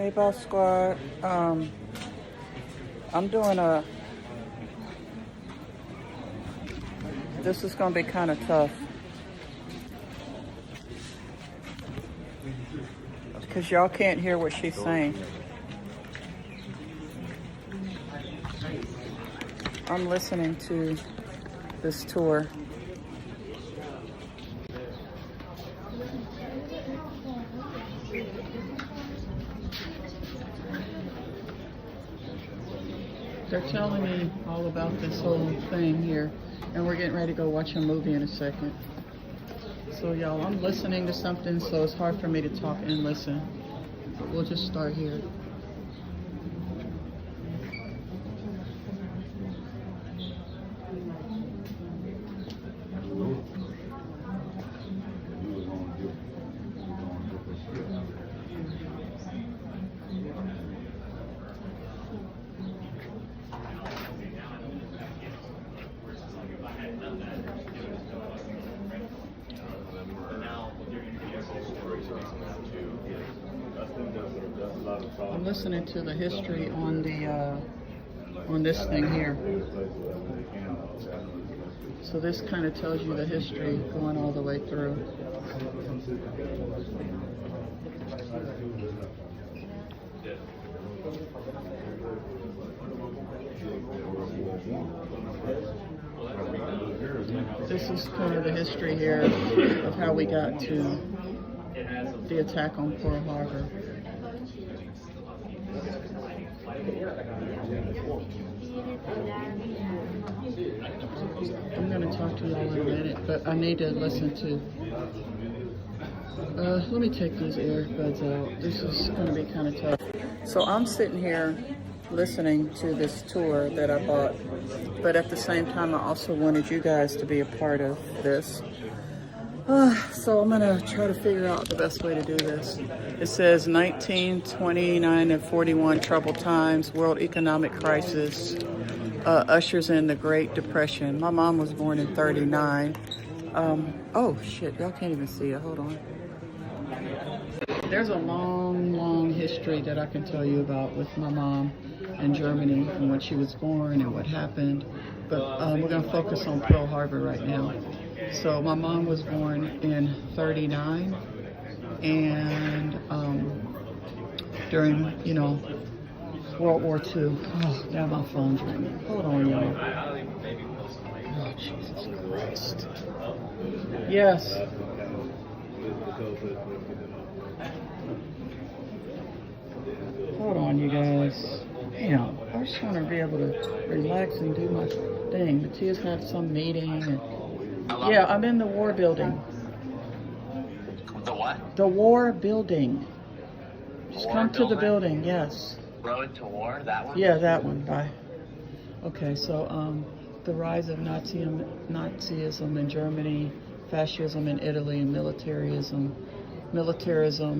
Hey, Boss Squad. I'm doing this is going to be kind of tough because y'all can't hear what she's saying. I'm listening to this tour. They're telling me all about this whole thing here, and we're getting ready to go watch a movie in a second. So y'all, I'm listening to something, so it's hard for me to talk and listen. We'll just start here. I'm listening to the history on the on this thing here. So this kind of tells you the history going all the way through. This is kind of the history here of how we got to the attack on Pearl Harbor. I'm going to talk to you all in a minute, but I need to listen to... let me take these earbuds out. This is going to be kind of tough. So I'm sitting here listening to this tour that I bought, but at the same time, I also wanted you guys to be a part of this. So I'm going to try to figure out the best way to do this. It says 1929 and 41 troubled times, world economic crisis, ushers in the Great Depression. My mom was born in 39. Oh shit, y'all can't even see it. Hold on. There's a long history that I can tell you about with my mom in Germany and when she was born and what happened. But we're going to focus on Pearl Harbor right now. So my mom was born in 39, and during, you know, World War II. Oh, now my phone's ringing. Hold on, y'all. Oh, Jesus Christ. Yes. Hold on, you guys. Damn, I just want to be able to relax and do my thing. Matia's had some meeting. And yeah, I'm in the war building. The what? The war building. Just War come to the building? building, yes. Road to War, that one? Yeah, that one. Bye. Okay, so the rise of Nazism in Germany, fascism in Italy, and militarism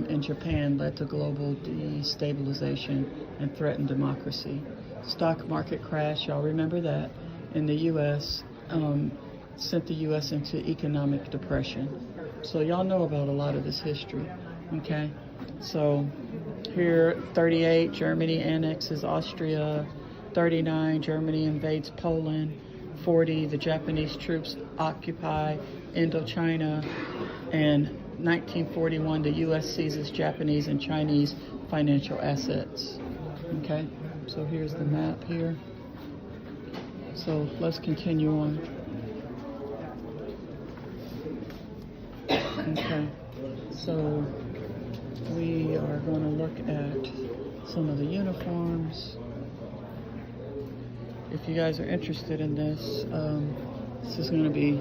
in Japan led to global destabilization and threatened democracy. Stock market crash, y'all remember that, in the U.S. Sent the U.S. into economic depression. So y'all know about a lot of this history, okay? So here, 38, Germany annexes Austria. 39, Germany invades Poland. 40, the Japanese troops occupy Indochina. And 1941, the U.S. seizes Japanese and Chinese financial assets. Okay, so here's the map here. So let's continue on. Okay, so we are going to look at some of the uniforms. If you guys are interested in this, this is going to be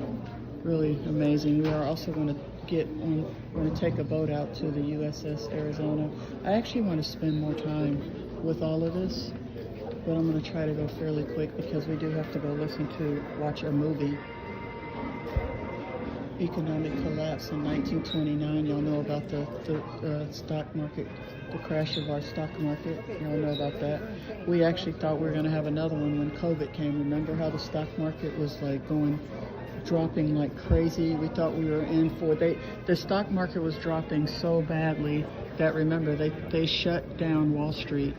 really amazing. We are also going to take a boat out to the USS Arizona. I actually want to spend more time with all of this, but I'm going to try to go fairly quick because we do have to go watch a movie. Economic collapse in 1929. Y'all know about the stock market, the crash of our stock market. Y'all know about that. We actually thought we were going to have another one when COVID came. Remember how the stock market was like going dropping like crazy. We thought we were in for the stock market was dropping so badly that, remember, they shut down Wall Street.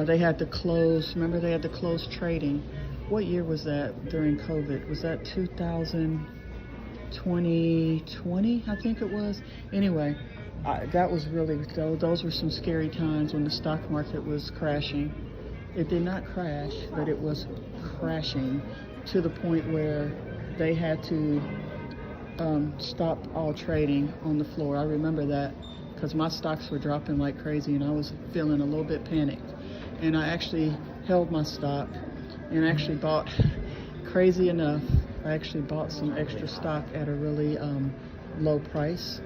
They had to close. Remember, they had to close trading. What year was that during COVID? Was that 2020? I think it was. Anyway, that was really, those were some scary times when the stock market was crashing. It did not crash, but it was crashing to the point where they had to stop all trading on the floor. I remember that because my stocks were dropping like crazy and I was feeling a little bit panicked. And I actually held my stock and actually bought, crazy enough, I actually bought some extra stock at a really low price.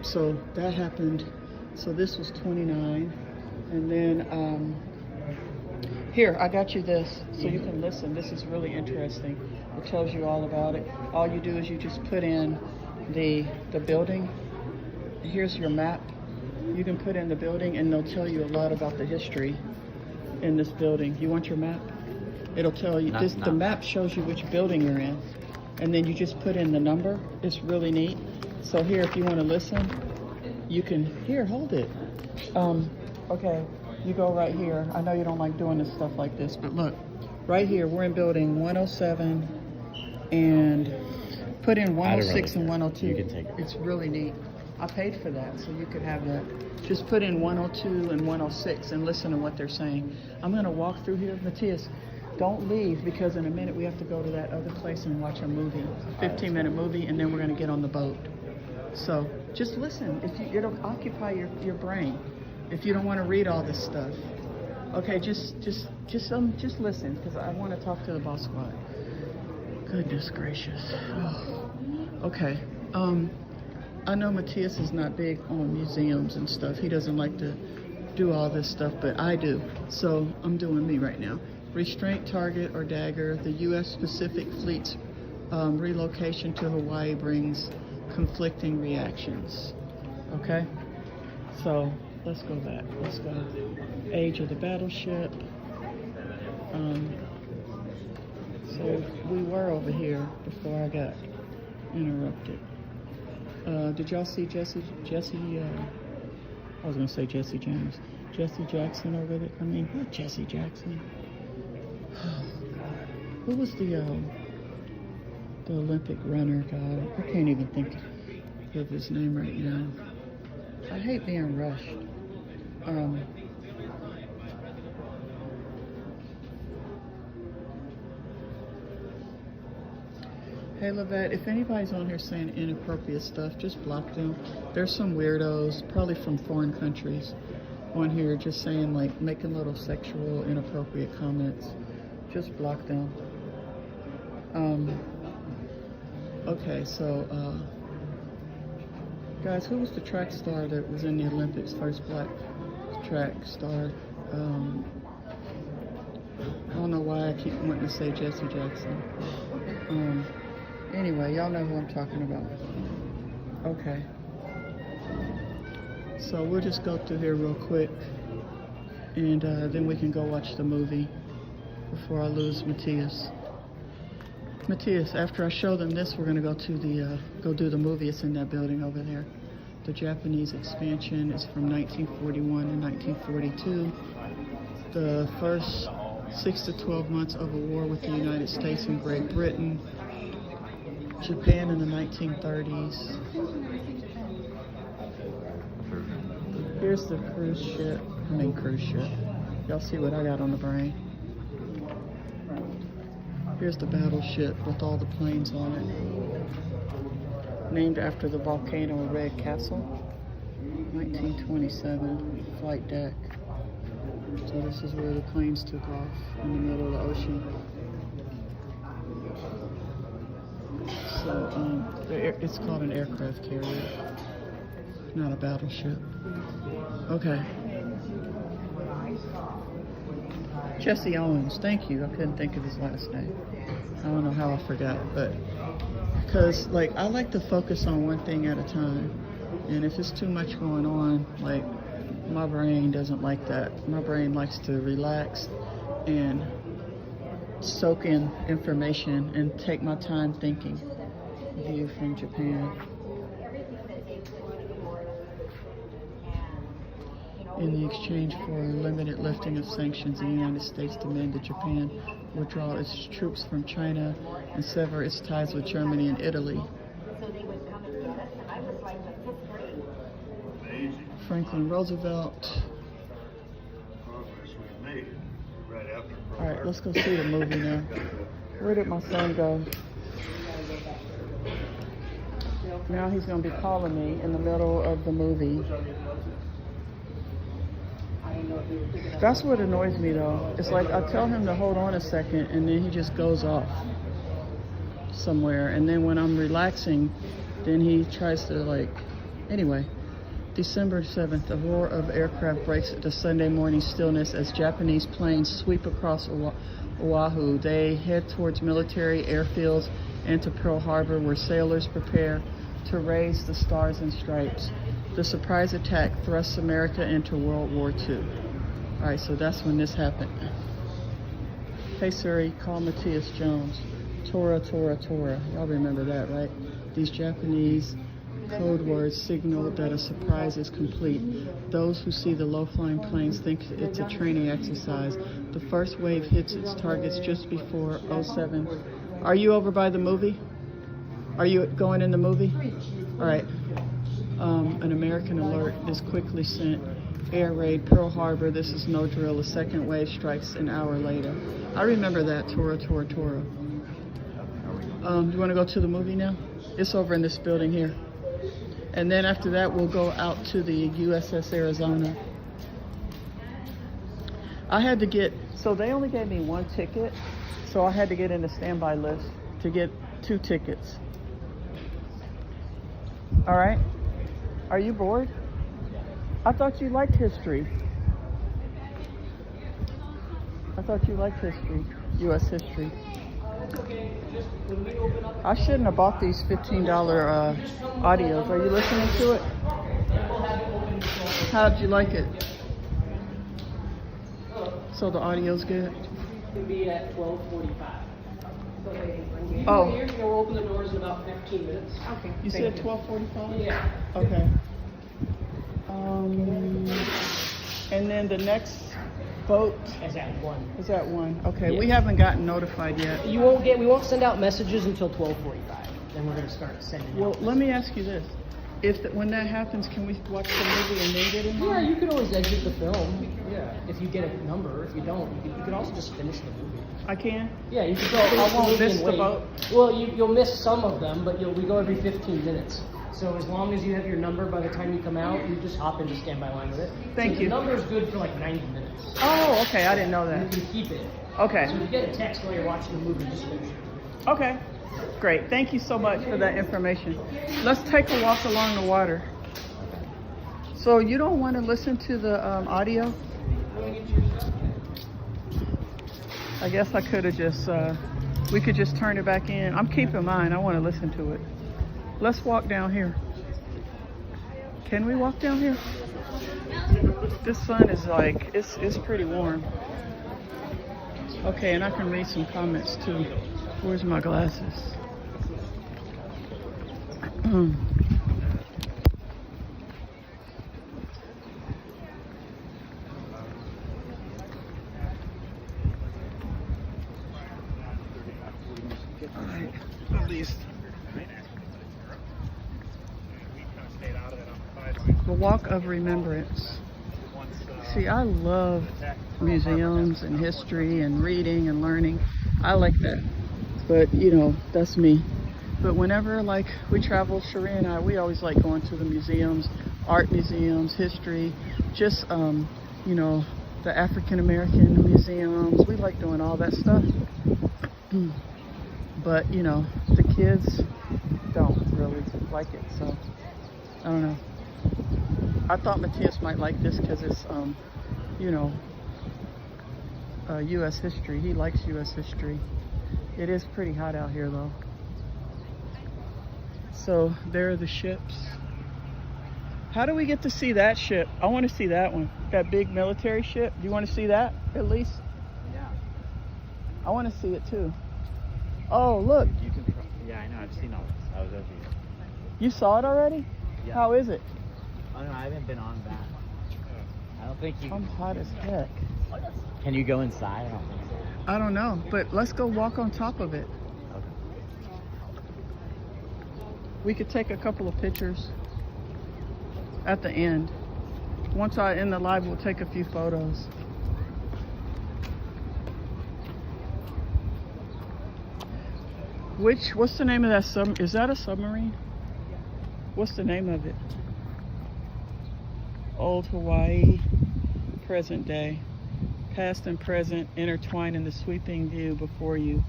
So that happened. So this was 29. And then here, I got you this so you can listen. This is really interesting. It tells you all about it. All you do is you just put in the building. Here's your map. You can put in the building and they'll tell you a lot about the history in this building. You want your map? It'll tell you, the map shows you which building you're in. And then you just put in the number. It's really neat. So here, if you want to listen, you can, here, hold it. Okay, you go right here. I know you don't like doing this stuff like this, but look, right here, we're in building 107 and put in 106 and 102. You can take it. It's really neat. I paid for that, so you could have that. Just put in 102 and 106 and listen to what they're saying. I'm going to walk through here. Matthias, don't leave, because in a minute we have to go to that other place and watch a movie, a 15-minute movie, and then we're going to get on the boat. So just listen. It'll occupy your brain if you don't want to read all this stuff. Okay, just listen, because I want to talk to the boss squad. Goodness gracious. Oh. Okay. I know Matthias is not big on museums and stuff. He doesn't like to do all this stuff, but I do. So I'm doing me right now. Restraint, target, or dagger. The U.S. Pacific Fleet's relocation to Hawaii brings conflicting reactions. Okay? So let's go back. Let's go. Age of the battleship. So we were over here before I got interrupted. Did y'all see Jesse, I was going to say Jesse James. Jesse Jackson over there? I mean, not Jesse Jackson. Oh, God. Who was the Olympic runner, God? I can't even think of his name right now. I hate being rushed. Hey, Lavette, if anybody's on here saying inappropriate stuff, just block them. There's some weirdos, probably from foreign countries, on here just saying, like, making little sexual, inappropriate comments. Just block them. Okay, so, guys, who was the track star that was in the Olympics, first black track star? I don't know why I keep wanting to say Jesse Jackson. Anyway, y'all know who I'm talking about. Okay. So we'll just go through here real quick, and then we can go watch the movie before I lose Matthias. Matthias, after I show them this, we're gonna go to the go do the movie. It's in that building over there. The Japanese expansion is from 1941 to 1942. The first 6 to 12 months of a war with the United States and Great Britain. Japan in the 1930s. Here's the cruise ship. Y'all see what I got on the brain? Here's the battleship with all the planes on it. Named after the volcano of Red Castle. 1927 flight deck. So this is where the planes took off, in the middle of the ocean. So it's called an aircraft carrier, not a battleship. Okay. Jesse Owens, thank you. I couldn't think of his last name. I don't know how I forgot, but because like I like to focus on one thing at a time, and if it's too much going on, like my brain doesn't like that. My brain likes to relax and soak in information and take my time thinking. View from Japan. In the exchange for limited lifting of sanctions, the United States demanded Japan withdraw its troops from China and sever its ties with Germany and Italy. Franklin Roosevelt. All right, let's go see the movie now. Where did my son go? Now he's going to be calling me in the middle of the movie. That's what annoys me though. It's like I tell him to hold on a second and then he just goes off somewhere. And then when I'm relaxing, then he tries to like, anyway. December 7th, a roar of aircraft breaks the Sunday morning stillness as Japanese planes sweep across Oahu. They head towards military airfields and to Pearl Harbor, where sailors prepare to raise the stars and stripes. The surprise attack thrusts America into World War II. All right, so that's when this happened. Hey Siri, call Matthias Jones. Tora, Tora, Tora. Y'all remember that, right? These Japanese code words signal that a surprise is complete. Those who see the low-flying planes think it's a training exercise. The first wave hits its targets just before 07. Are you over by the movie? Are you going in the movie? All right. An American alert is quickly sent. Air raid Pearl Harbor. This is no drill. A second wave strikes an hour later. I remember that. Tora, Tora, Tora. You want to go to the movie now? It's over in this building here. And then after that, we'll go out to the USS Arizona. I had to get, so they only gave me one ticket, so I had to get in the standby list to get 2 tickets. All right. Are you bored? I thought you liked history. I thought you liked history, U.S. history. I shouldn't have bought these $15 audios. Are you listening to it? How'd you like it? So the audio's good? It'll be at 12:45. Oh. We'll open the doors in about 15 minutes. Okay. You said 12:45? Yeah. Okay. And then the next vote Is at 1. is at 1. Okay. Yeah. We haven't gotten notified yet. We won't send out messages until 12:45. Then we're going to start sending Well, out. let me ask you this. When that happens, can we watch the movie and then get in? Yeah, you can always exit the film. Yeah. If you get a number. If you don't, you could also just finish the movie. I can? Yeah, you can So finish I the won't movie miss and the wait. vote? Well, you'll miss some of them, but we go every 15 minutes. So as long as you have your number by the time you come out, you just hop into standby line with it. Thank you. The number is good for like 90 minutes. Oh, okay. I didn't know that. You can keep it. Okay. So if you get a text while you're watching the movie, just finish it. Okay. Great. Thank you so much for that information. Let's take a walk along the water. So you don't want to listen to the audio? I guess I could have just, we could just turn it back in. I'm keeping mine. I want to listen to it. Let's walk down here. Can we walk down here? This sun is like, it's pretty warm. Okay, and I can read some comments too. Where's my glasses? All right, at least. The Walk of Remembrance. See, I love museums and history and reading and learning. I like that. But, you know, that's me. But whenever, like, we travel, Cherie and I, we always like going to the museums, art museums, history, just, you know, the African American museums. We like doing all that stuff. But, you know, the kids don't really like it, so I don't know. I thought Matthias might like this because it's, you know, U.S. history. He likes U.S. history. It is pretty hot out here, though. So there are the ships. How do we get to see that ship? I want to see that one. That big military ship. Do you want to see that, at least? Yeah. I want to see it too. Oh, look. You can. Yeah, I know. I've seen all this. I was over here. You saw it already? Yeah. How is it? Oh no, I haven't been on that. I don't think you. I'm hot as heck. Can you go inside? I don't think so. I don't know, but let's go walk on top of it. Okay. We could take a couple of pictures at the end. Once I end the live, we'll take a few photos. What's the name of that is that a submarine? What's the name of it? Old Hawaii, present day. Past and present intertwine in the sweeping view before you.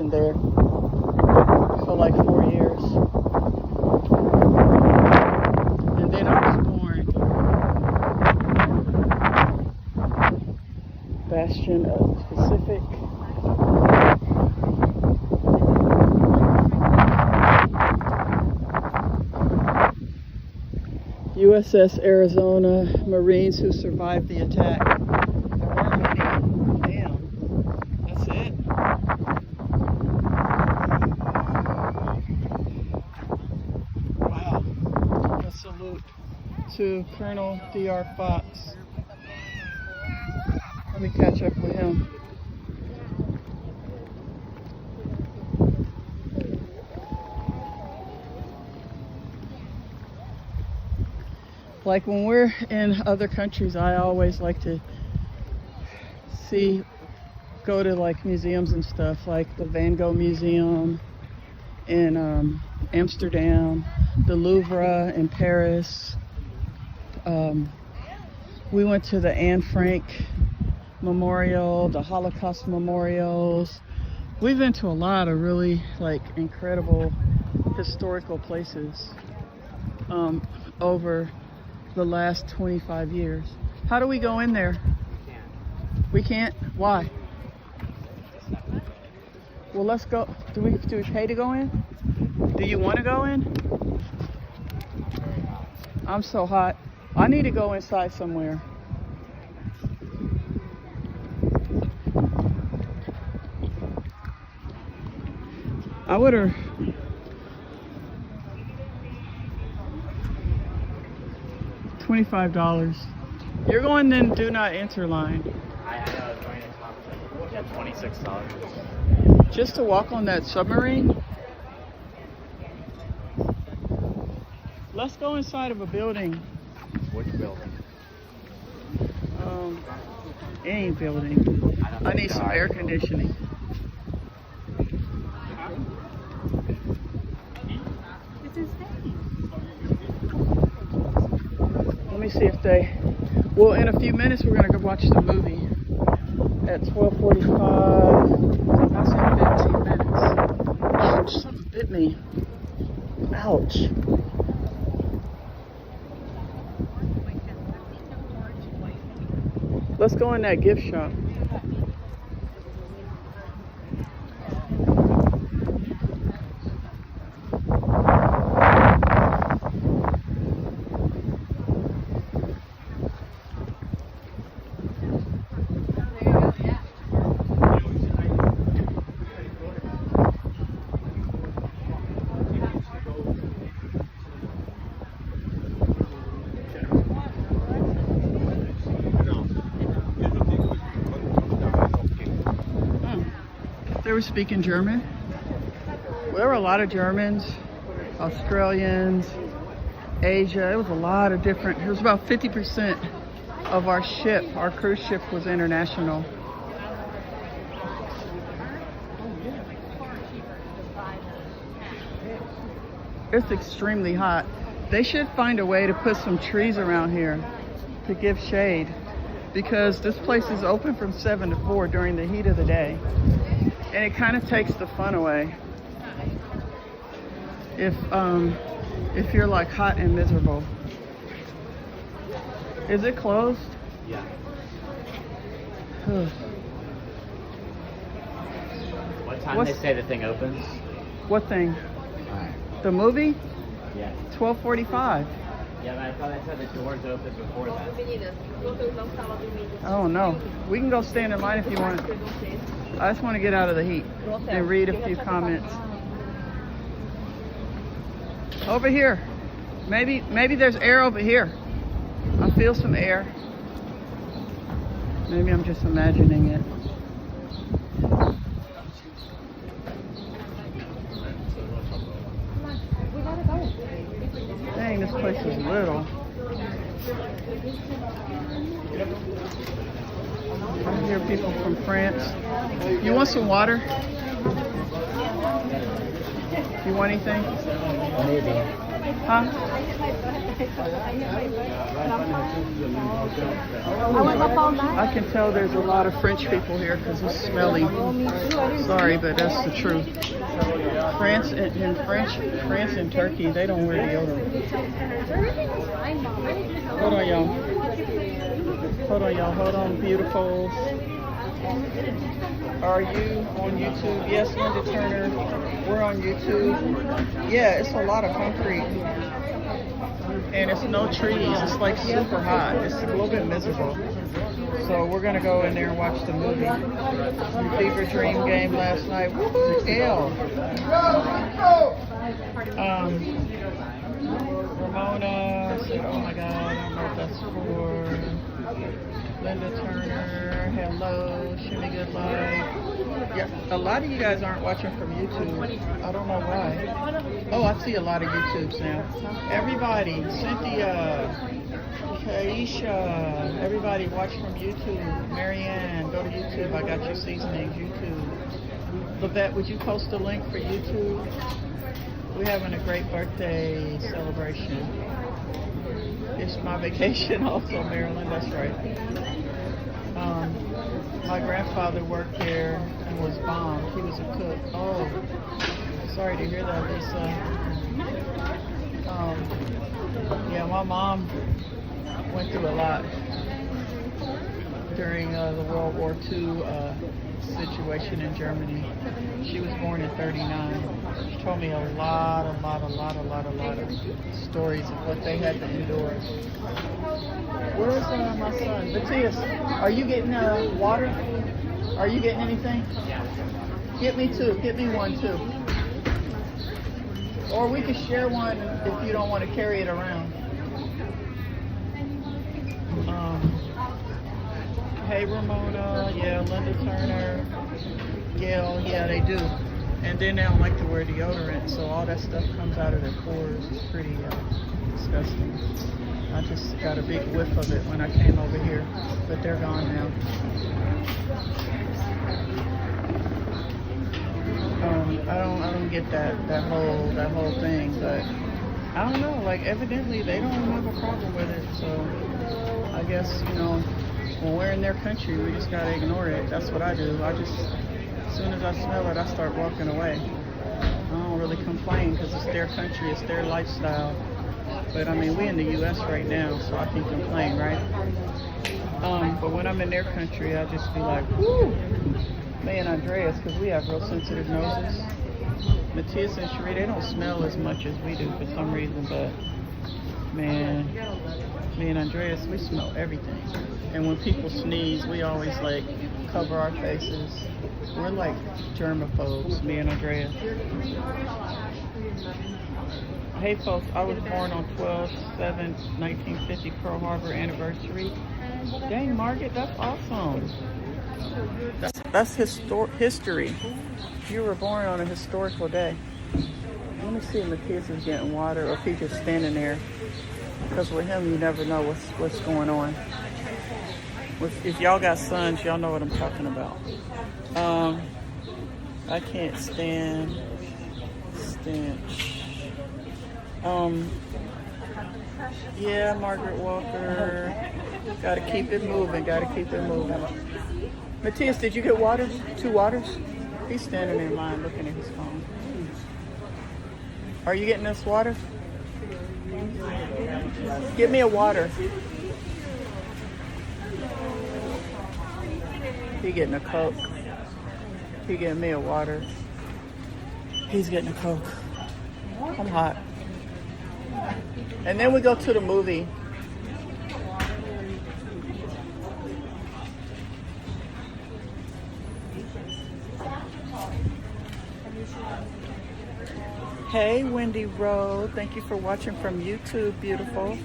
There for like 4 years, and then I was born. Bastion of the Pacific. USS Arizona Marines who survived the attack. There weren't many. Damn, that's it. Salute to Colonel D.R. Fox. Let me catch up with him. Like when we're in other countries, I always like to go to like museums and stuff, like the Van Gogh Museum in Amsterdam, the Louvre in Paris. We went to the Anne Frank Memorial, the Holocaust memorials. We've been to a lot of really like incredible historical places over the last 25 years. How do we go in there? We can't? Why? Well, let's go. Do we pay to go in? Do you want to go in? I'm so hot. I need to go inside somewhere. I would have. $25. You're going then do not enter line. I know I was going to talk to $26. Just to walk on that submarine? Let's go inside of a building. Which building? Any building. I need some air conditioning. Let me see if they... Well, in a few minutes we're going to go watch the movie at 12:45. That's in 15 minutes. Ouch, something bit me. Ouch. Let's go in that gift shop. They were speaking German. Well, there were a lot of Germans, Australians, Asia. It was a lot of different. It was about 50% of our ship, our cruise ship, was international. It's extremely hot. They should find a way to put some trees around here. to give shade because this place is open from 7 to 4 during the heat of the day. And it kind of takes the fun away. If you're like hot and miserable. Is it closed? Yeah. What time What's- they say the thing opens? What thing? Alright. The movie? Yeah. 12:45. Yeah, but I thought I said the doors open before that. Oh no. We can go stand in line if you want. I just want to get out of the heat and read a few comments. Over here. Maybe there's air over here. I feel some air. Maybe I'm just imagining it. Dang, this place is little. I hear people from France. You want some water? You want anything? Maybe. Huh? I can tell there's a lot of French people here because it's smelly. Sorry, but that's the truth. France and Turkey, they don't wear deodorant. Hold on, y'all. Hold on, beautifuls. Are you on YouTube? Yes, Linda Turner. We're on YouTube. Yeah, it's a lot of concrete. And it's no trees. It's like super hot. It's a little bit miserable. So we're going to go in there and watch the movie. Fever Dream game last night. Woohoo, Gail. Ramona said, oh my God, I don't know what that's for. Linda Turner, hello, Shimmy Good Life. Yeah, a lot of you guys aren't watching from YouTube. I don't know why. Oh, I see a lot of YouTubes now. Everybody, Cynthia, Kaisha, everybody watch from YouTube. Marianne, go to YouTube. I got your seasonings, YouTube. Levette, would you post a link for YouTube? We're having a great birthday celebration. It's my vacation also, Maryland, that's right. My grandfather worked there and was bombed. He was a cook. Oh, sorry to hear that, Lisa. Yeah, my mom went through a lot during the World War II situation in Germany. She was born in 39. She told me a lot of stories of what they had to endure. Where's my son? Matthias, are you getting water? Are you getting anything? Get me two. Get me one too. Or we could share one if you don't want to carry it around. Hey Ramona, yeah, Linda Turner, Gail, yeah, they do. And then they don't like to wear deodorant, so all that stuff comes out of their pores. It's pretty disgusting. I just got a big whiff of it when I came over here, but they're gone now. I don't get that whole thing, but I don't know. Like evidently they don't have a problem with it, so I guess when we're in their country, we just gotta ignore it. That's what I do. As soon as I smell it, I start walking away. I don't really complain because it's their country, it's their lifestyle. But I mean, we in the U.S. right now, so I can complain, right? But when I'm in their country, I just be like, whoo, me and Andreas, because we have real sensitive noses. Matthias and Cherie, they don't smell as much as we do for some reason, but man, me and Andreas, we smell everything. And when people sneeze, we always like cover our faces. We're like germaphobes, me and Andreas. Hey folks, I was born on 12/7/1950, Pearl Harbor anniversary. Dang, Margaret, that's awesome. That's history. You were born on a historical day. Let me see if Matthias is getting water or if he's just standing there. Because with him, you never know what's going on. If y'all got sons, y'all know what I'm talking about. I can't stand. Yeah, Margaret Walker. Gotta keep it moving, gotta keep it moving. Matthias, did you get waters? 2 waters? He's standing in line looking at his phone. Are you getting us water? Give me a water. He getting a Coke. He getting me a water. He's getting a Coke. I'm hot. And then we go to the movie. Hey, Wendy Road. Thank you for watching from YouTube, beautiful.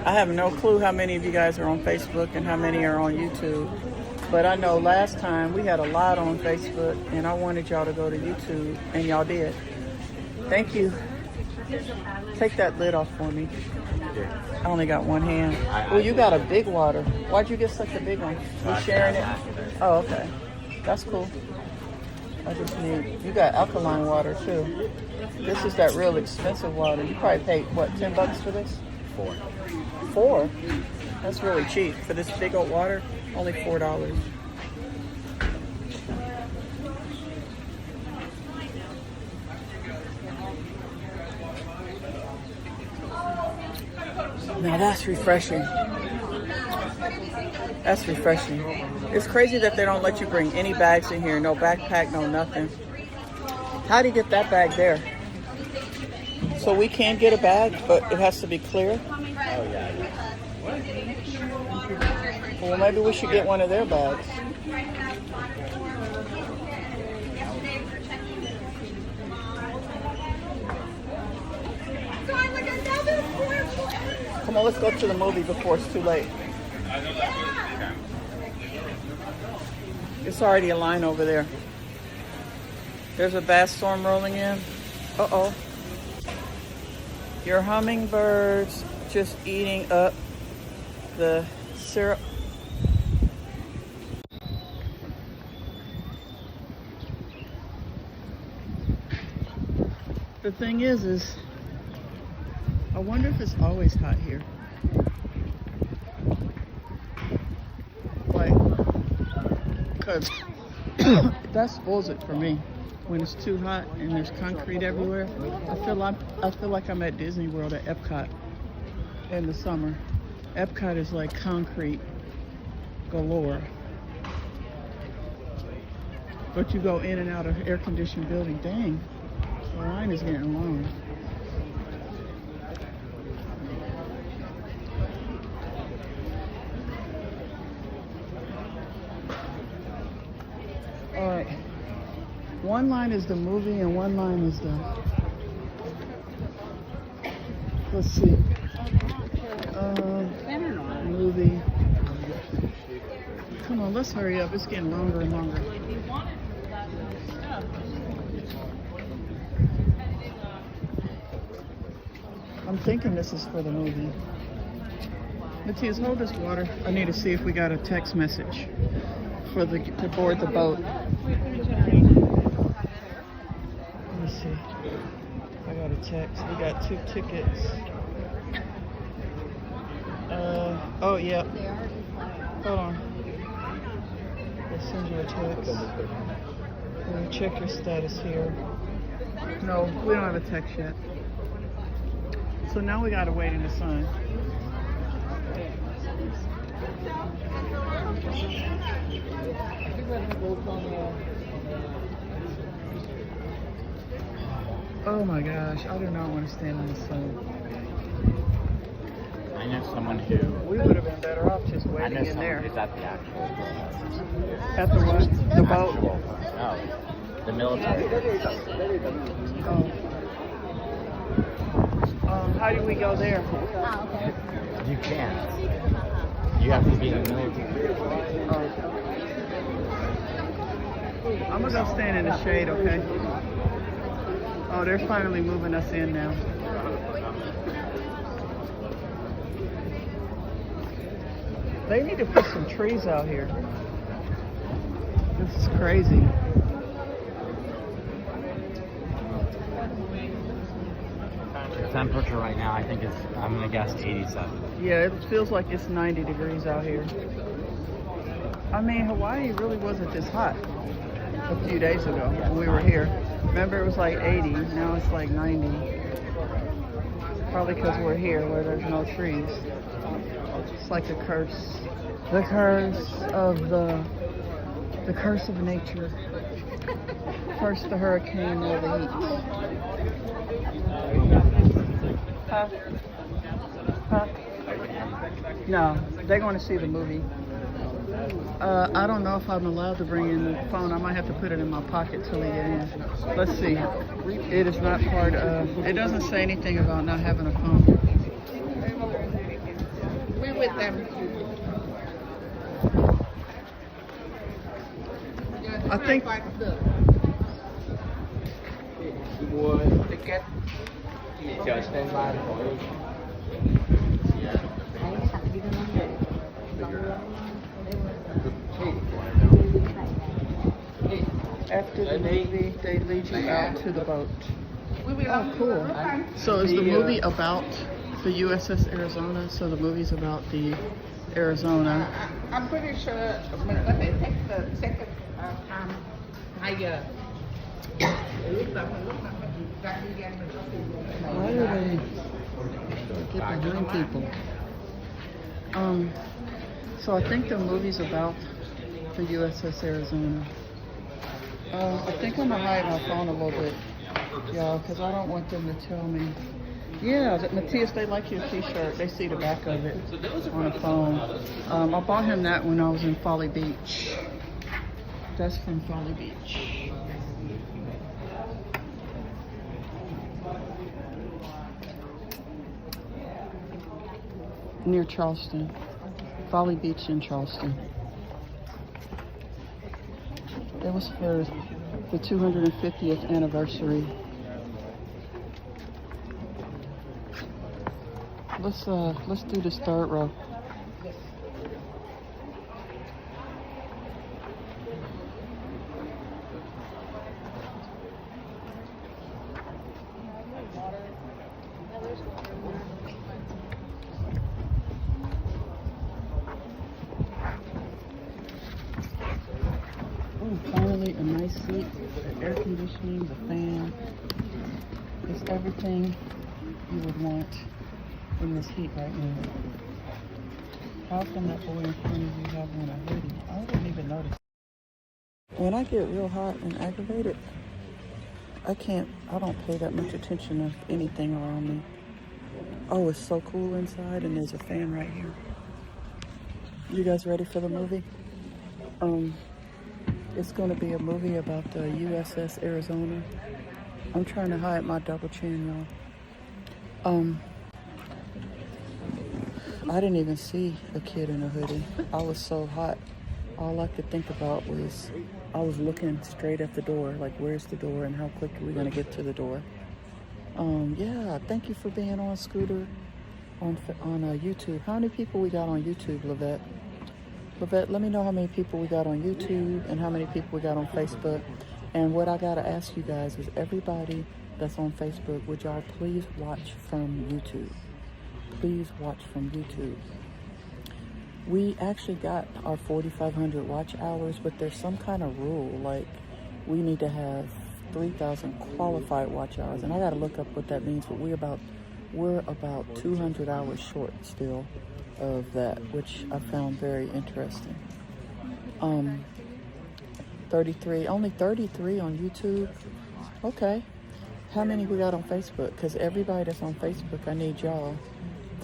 I have no clue how many of you guys are on Facebook and how many are on YouTube. But I know last time we had a lot on Facebook and I wanted y'all to go to YouTube and y'all did. Thank you. Take that lid off for me. I only got one hand. Well, you got a big water. Why'd you get such a big one? We sharing it? Oh, okay. That's cool. I just need, you got alkaline water too. This is that real expensive water. You probably paid, what, $10 for this? 4. 4? That's really cheap. For this big old water, only $4. Now that's refreshing. That's refreshing. It's crazy that they don't let you bring any bags in here. No backpack, no nothing. How do you get that bag there? So we can get a bag, but it has to be clear? Oh, yeah. Well, maybe we should get one of their bags. Come on, let's go to the movie before it's too late. It's already a line over there. There's a bad storm rolling in. Uh-oh. Your hummingbirds just eating up the syrup. The thing is I wonder if it's always hot here. Like, because that spoils it for me. When it's too hot and there's concrete everywhere, I feel like I'm at Disney World at Epcot in the summer. Epcot is like concrete galore. But you go in and out of air-conditioned building. Dang, the line is getting long. All right. One line is the movie and one line is the, let's see, movie. Come on, let's hurry up. It's getting longer and longer. I'm thinking this is for the movie. Matthias, hold this water. I need to see if we got a text message for the to board the boat. Let me see. I got a text. We got 2 tickets. Oh yeah. Hold on. I'll send you a text. Let me check your status here. No, we don't have a text yet. So now we gotta wait in the sun. Oh my gosh, I do not want to stand in the sun. I know someone who. We would have been better off just I know waiting in someone there. who's at the actual. At the what? The boat? Actual, no, the military. How do we go there? You can't. You have to be in the military. I'm gonna go stand in the shade, okay? Oh, they're finally moving us in now. They need to put some trees out here. This is crazy. It's temperature right now, I think, is, I'm going to guess 87. Yeah, it feels like it's 90 degrees out here. I mean, Hawaii really wasn't this hot a few days ago when we were here. Remember, it was like 80. Now it's like 90. Probably because we're here where there's no trees. It's like a curse. The curse of the curse of nature. First the hurricane, now the heat. Huh? Huh? No, they're going to see the movie. I don't know if I'm allowed to bring in the phone. I might have to put it in my pocket till we get in. Let's see. It is not part of, it doesn't say anything about not having a phone. We're with them. I think after the movie, they lead you out to the boat. Oh, cool. So is the movie about the USS Arizona? So the movie's about the Arizona. I'm pretty sure let me take the second higher. Why do they get behind people? So I think the movie's about the USS Arizona. I think I'm gonna hide my phone a little bit, y'all, because I don't want them to tell me. Yeah, Matthias, they like your t-shirt. They see the back of it on the phone. I bought him that when I was in Folly Beach. That's from Folly Beach. Near Charleston. Folly Beach in Charleston. It was for the 250th anniversary. Let's do this third row. Finally, a nice seat, the air conditioning, the fan. It's everything you would want in this heat right now. How come that boy in front of you have on a hoodie? I didn't even notice. When I get real hot and aggravated, I don't pay that much attention to anything around me. Oh, it's so cool inside, and there's a fan right here. You guys ready for the movie? It's going to be a movie about the USS Arizona. I'm trying to hide my double chin, y'all. I didn't even see a kid in a hoodie. I was so hot. All I could think about was I was looking straight at the door, like where's the door and how quick are we going to get to the door. Yeah, thank you for being on Scooter on YouTube. How many people we got on YouTube, Lavette? Lavette, let me know how many people we got on YouTube and how many people we got on Facebook. And what I gotta ask you guys is, everybody that's on Facebook, would y'all please watch from YouTube? Please watch from YouTube. We actually got our 4,500 watch hours, but there's some kind of rule, like we need to have 3,000 qualified watch hours. And I gotta look up what that means, but we're about 200 hours short still of that, which I found very interesting. 33, only 33 on YouTube. Okay, how many we got on Facebook? Because everybody that's on Facebook, I need y'all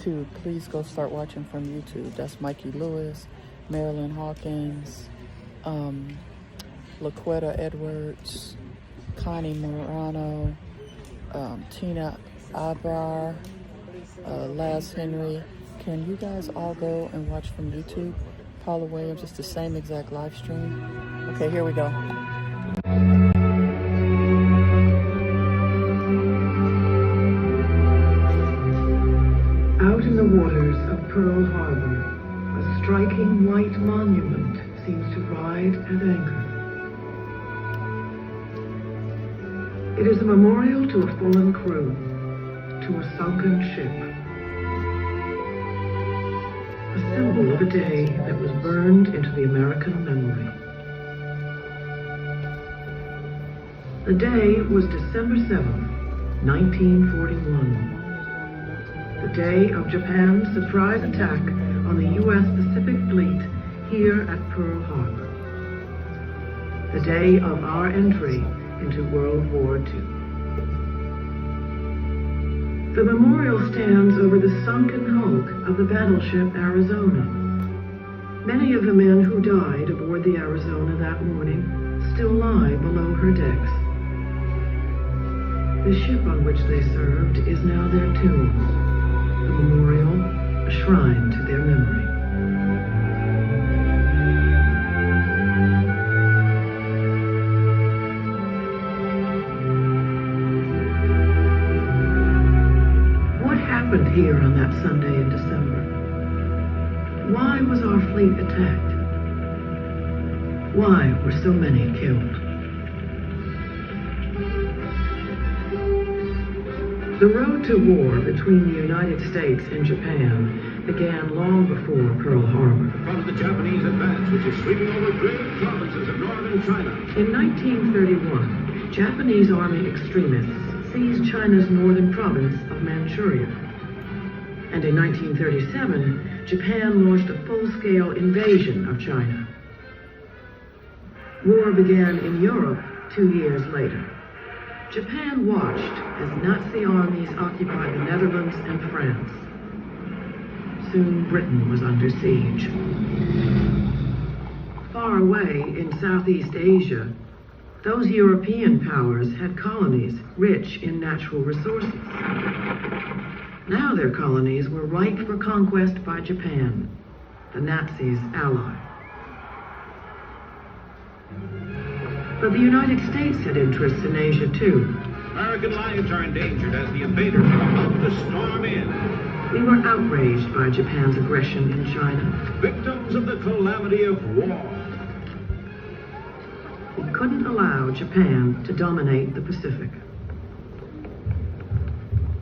to please go start watching from YouTube. That's Mikey Lewis, Marilyn Hawkins, Laquetta Edwards, Connie Morano, Tina Abar, Laz Henry. Can you guys all go and watch from YouTube? Paula Williams, it's the same exact live stream. Okay, here we go. Out in the waters of Pearl Harbor, a striking white monument seems to ride at anchor. It is a memorial to a fallen crew, to a sunken ship. A symbol of a day that was burned into the American memory. The day was December 7th, 1941. The day of Japan's surprise attack on the U.S. Pacific Fleet here at Pearl Harbor. The day of our entry into World War II. The memorial stands over the sunken hulk of the battleship Arizona. Many of the men who died aboard the Arizona that morning still lie below her decks. The ship on which they served is now their tomb, a memorial, a shrine to their memory. What happened here on that Sunday in December? Why was our fleet attacked? Why were so many killed? The road to war between the United States and Japan began long before Pearl Harbor. Front of the Japanese advance, which is sweeping over great provinces of northern China. In 1931, Japanese army extremists seized China's northern province of Manchuria. And in 1937, Japan launched a full-scale invasion of China. War began in Europe 2 years later. Japan watched as Nazi armies occupied the Netherlands and France. Soon Britain was under siege. Far away in Southeast Asia, those European powers had colonies rich in natural resources. Now their colonies were ripe for conquest by Japan, the Nazis' ally. But the United States had interests in Asia too. American lives are endangered as the invaders are about to storm in. We were outraged by Japan's aggression in China. Victims of the calamity of war. We couldn't allow Japan to dominate the Pacific.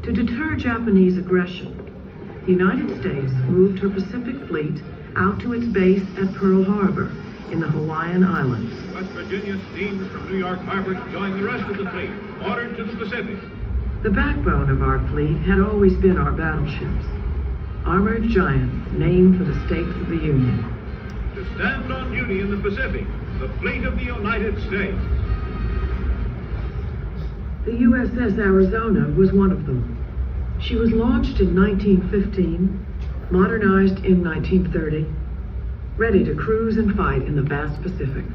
To deter Japanese aggression, the United States moved her Pacific Fleet out to its base at Pearl Harbor in the Hawaiian Islands. West Virginia steamed from New York Harbor to join the rest of the fleet, ordered to the Pacific. The backbone of our fleet had always been our battleships, armored giants named for the states of the Union. To stand on duty in the Pacific, the fleet of the United States. The USS Arizona was one of them. She was launched in 1915, modernized in 1930, ready to cruise and fight in the vast Pacific.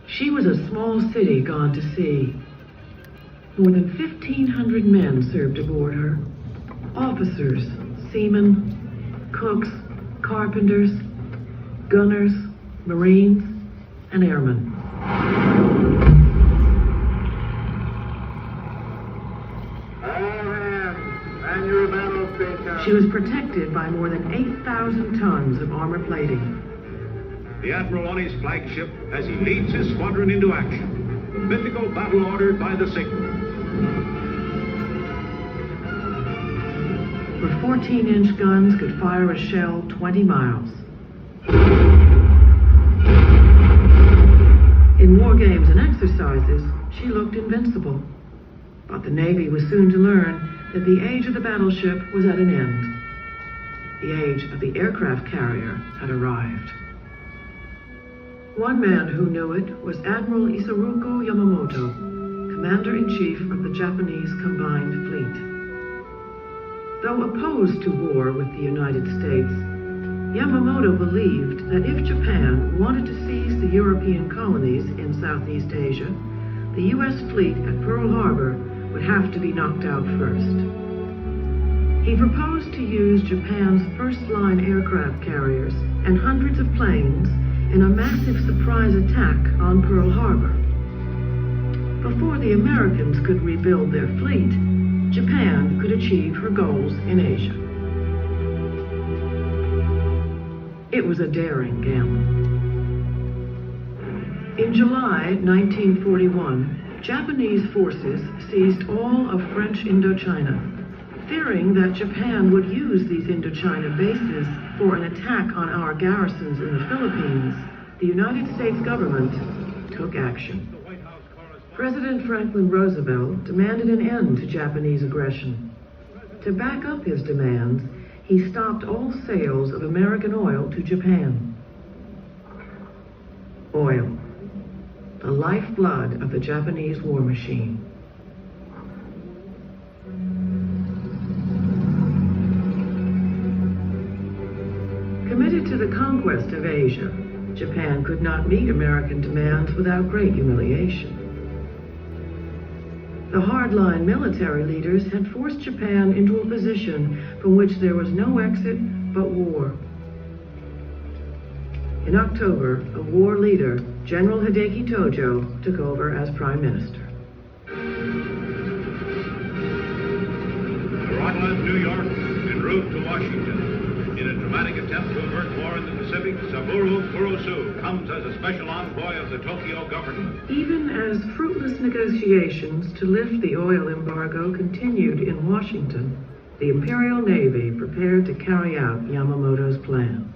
She was a small city gone to sea. More than 1,500 men served aboard her. Officers, seamen, cooks, carpenters, gunners, Marines, and airmen. She was protected by more than 8,000 tons of armor plating. The Admiral on his flagship as he leads his squadron into action. The mythical battle ordered by the signal. Her 14-inch guns could fire a shell 20 miles. In war games and exercises, she looked invincible. But the Navy was soon to learn that the age of the battleship was at an end. The age of the aircraft carrier had arrived. One man who knew it was Admiral Isoroku Yamamoto, Commander-in-Chief of the Japanese Combined Fleet. Though opposed to war with the United States, Yamamoto believed that if Japan wanted to seize the European colonies in Southeast Asia, the U.S. fleet at Pearl Harbor would have to be knocked out first. He proposed to use Japan's first-line aircraft carriers and hundreds of planes in a massive surprise attack on Pearl Harbor. Before the Americans could rebuild their fleet, Japan could achieve her goals in Asia. It was a daring gamble. In July 1941, Japanese forces seized all of French Indochina, fearing that Japan would use these Indochina bases for an attack on our garrisons in the Philippines. The United States government took action. President Franklin Roosevelt demanded an end to Japanese aggression. To back up his demands, he stopped all sales of American oil to Japan. Oil, the lifeblood of the Japanese war machine. Committed to the conquest of Asia, Japan could not meet American demands without great humiliation. The hardline military leaders had forced Japan into a position from which there was no exit but war. In October, a war leader, General Hideki Tojo, took over as Prime Minister. Toronto and New York en route to Washington. In a dramatic attempt to avert war in the Pacific, Saburo Kurosu comes as a special envoy of the Tokyo government. Even as fruitless negotiations to lift the oil embargo continued in Washington, the Imperial Navy prepared to carry out Yamamoto's plan.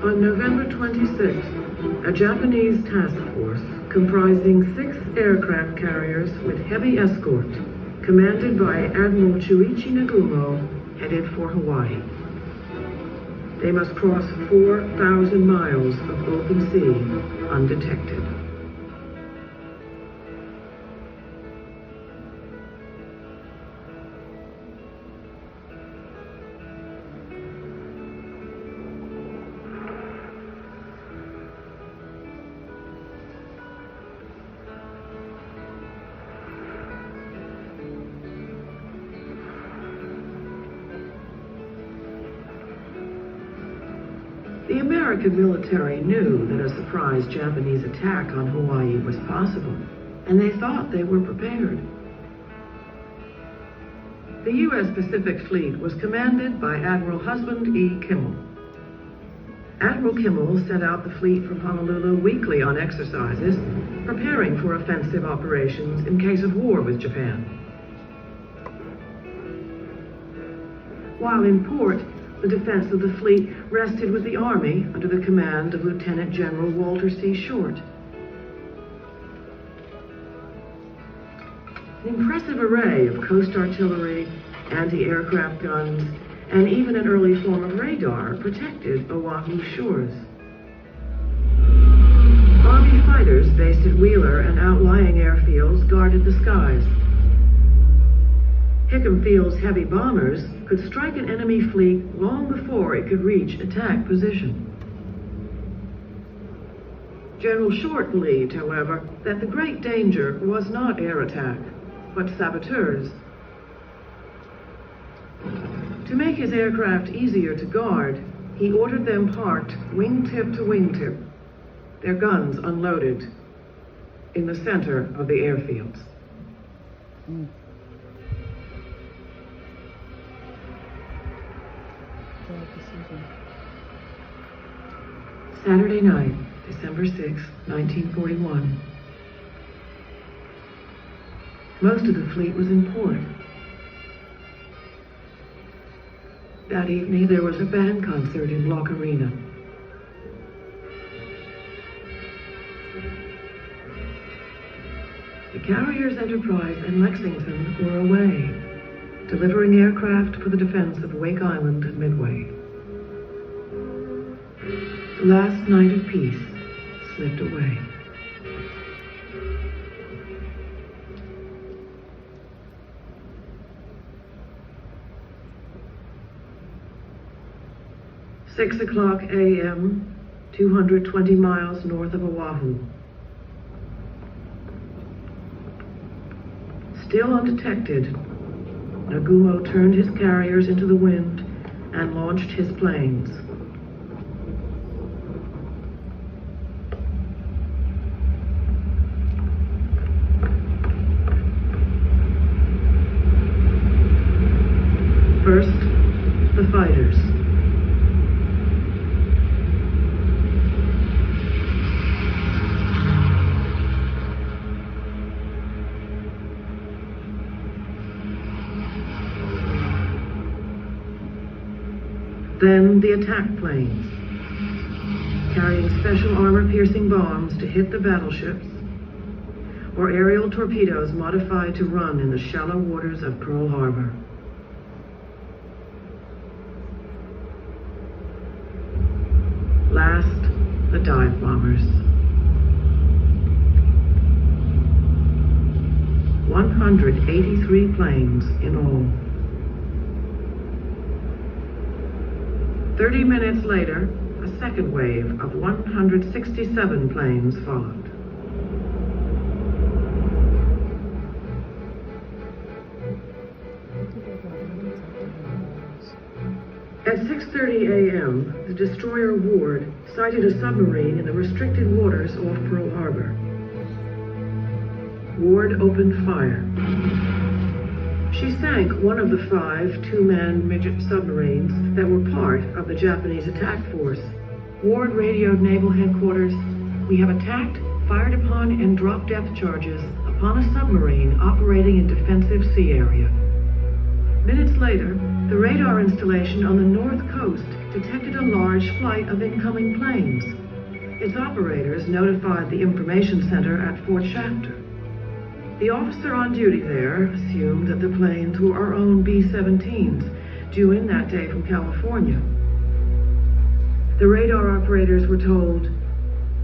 On November 26th, a Japanese task force comprising 6 aircraft carriers with heavy escort, commanded by Admiral Chuichi Nagumo, headed for Hawaii. They must cross 4,000 miles of open sea undetected. The American military knew that a surprise Japanese attack on Hawaii was possible, and they thought they were prepared. The U.S. Pacific Fleet was commanded by Admiral Husband E. Kimmel. Admiral Kimmel sent out the fleet from Honolulu weekly on exercises, preparing for offensive operations in case of war with Japan. While in port, the defense of the fleet rested with the Army under the command of Lieutenant General Walter C. Short. An impressive array of coast artillery, anti-aircraft guns, and even an early form of radar protected Oahu's shores. Army fighters based at Wheeler and outlying airfields guarded the skies. Hickam Field's heavy bombers could strike an enemy fleet long before it could reach attack position. General Short believed, however, that the great danger was not air attack, but saboteurs. To make his aircraft easier to guard, he ordered them parked wingtip to wingtip, their guns unloaded, in the center of the airfields. Saturday night, December 6, 1941. Most of the fleet was in port. That evening, there was a band concert in Block Arena. The carriers Enterprise and Lexington were away, delivering aircraft for the defense of Wake Island and Midway. The last night of peace slipped away. Six o'clock a.m., 220 miles north of Oahu. Still undetected, Nagumo turned his carriers into the wind and launched his planes. First, the fighters. Then the attack planes, carrying special armor-piercing bombs to hit the battleships, or aerial torpedoes modified to run in the shallow waters of Pearl Harbor. Last, the dive bombers. 183 planes in all. 30 minutes later, a second wave of 167 planes followed. At 6:30 a.m., the destroyer Ward sighted a submarine in the restricted waters off Pearl Harbor. Ward opened fire. She sank one of the 5 two-man midget submarines that were part of the Japanese attack force. Ward radioed Naval Headquarters, "We have attacked, fired upon, and dropped depth charges upon a submarine operating in defensive sea area." Minutes later, the radar installation on the north coast detected a large flight of incoming planes. Its operators notified the information center at Fort Shafter. The officer on duty there assumed that the planes were our own B-17s, due in that day from California. The radar operators were told,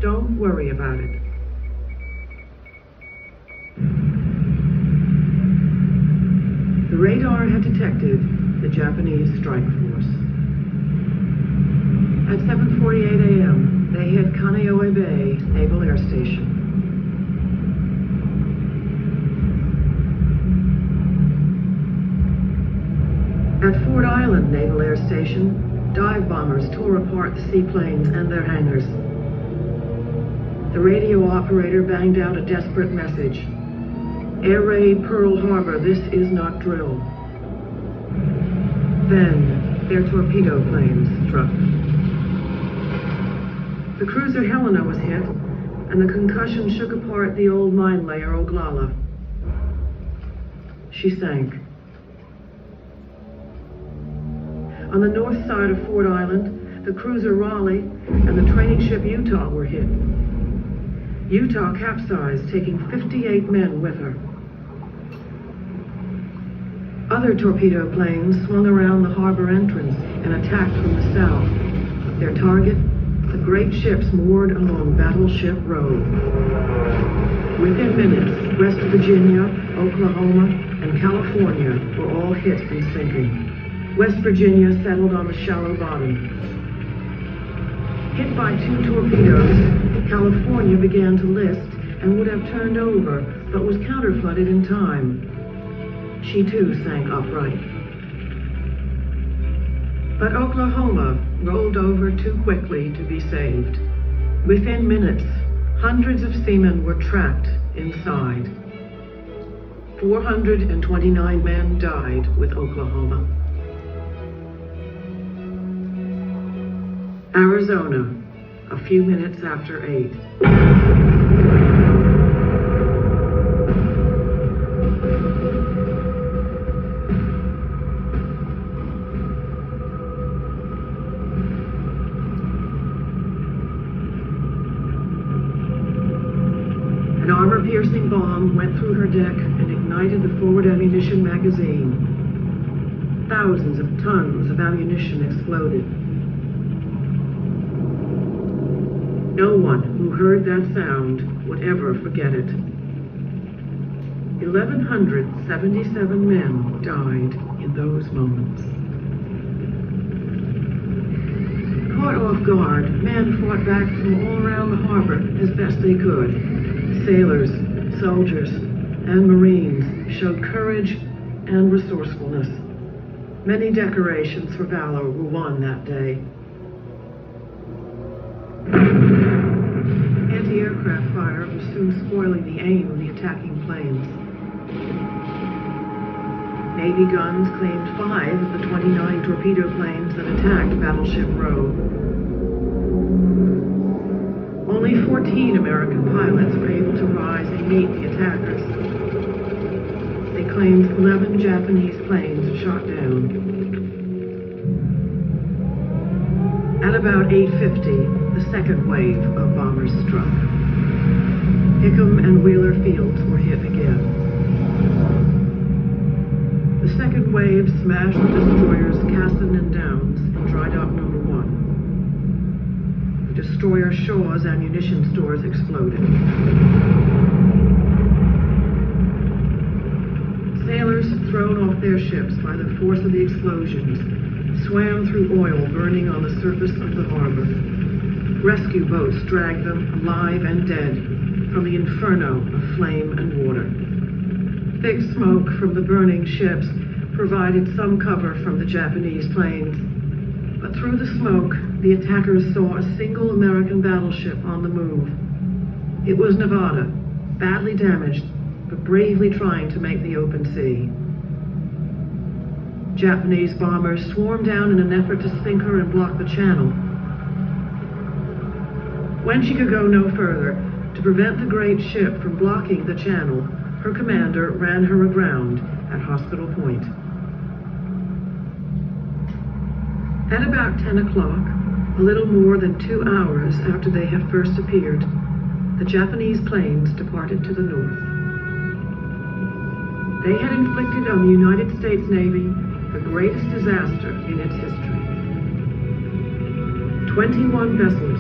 "Don't worry about it." The radar had detected the Japanese strike force. At 7:48 a.m., they hit Kaneohe Bay Naval Air Station. At Ford Island Naval Air Station, dive bombers tore apart the seaplanes and their hangars. The radio operator banged out a desperate message. "Air raid Pearl Harbor, this is not drill." Then, their torpedo planes struck. The cruiser Helena was hit, and the concussion shook apart the old mine layer Oglala. She sank. On the north side of Ford Island, the cruiser Raleigh and the training ship Utah were hit. Utah capsized, taking 58 men with her. Other torpedo planes swung around the harbor entrance and attacked from the south. Their target, the great ships moored along Battleship Road. Within minutes, West Virginia, Oklahoma, and California were all hit and sinking. West Virginia settled on the shallow bottom. Hit by 2 torpedoes, California began to list and would have turned over, but was counterflooded in time. She too sank upright. But Oklahoma rolled over too quickly to be saved. Within minutes, hundreds of seamen were trapped inside. 429 men died with Oklahoma. Arizona, a few minutes after 8. An armor-piercing bomb went through her deck and ignited the forward ammunition magazine. Thousands of tons of ammunition exploded. No one who heard that sound would ever forget it. 1,177 men died in those moments. Caught off guard, men fought back from all around the harbor as best they could. Sailors, soldiers, and Marines showed courage and resourcefulness. Many decorations for valor were won that day. Anti-aircraft fire was soon spoiling the aim of the attacking planes. Navy guns claimed 5 of the 29 torpedo planes that attacked Battleship Row. Only 14 American pilots were able to rise and meet the attackers. They claimed 11 Japanese planes shot down. about 8:50, the second wave of bombers struck. Hickam and Wheeler Fields were hit again. The second wave smashed the destroyers Cassin and Downs in Dry Dock Number 1. The destroyer Shaw's ammunition stores exploded. Sailors, thrown off their ships by the force of the explosions, swam through oil burning on the surface of the harbor. Rescue boats dragged them, alive and dead, from the inferno of flame and water. Thick smoke from the burning ships provided some cover from the Japanese planes, but through the smoke, the attackers saw a single American battleship on the move. It was Nevada, badly damaged, but bravely trying to make the open sea. Japanese bombers swarmed down in an effort to sink her and block the channel. When she could go no further, to prevent the great ship from blocking the channel, her commander ran her aground at Hospital Point. At about 10 o'clock, a little more than 2 hours after they had first appeared, the Japanese planes departed to the north. They had inflicted on the United States Navy the greatest disaster in its history. 21 vessels,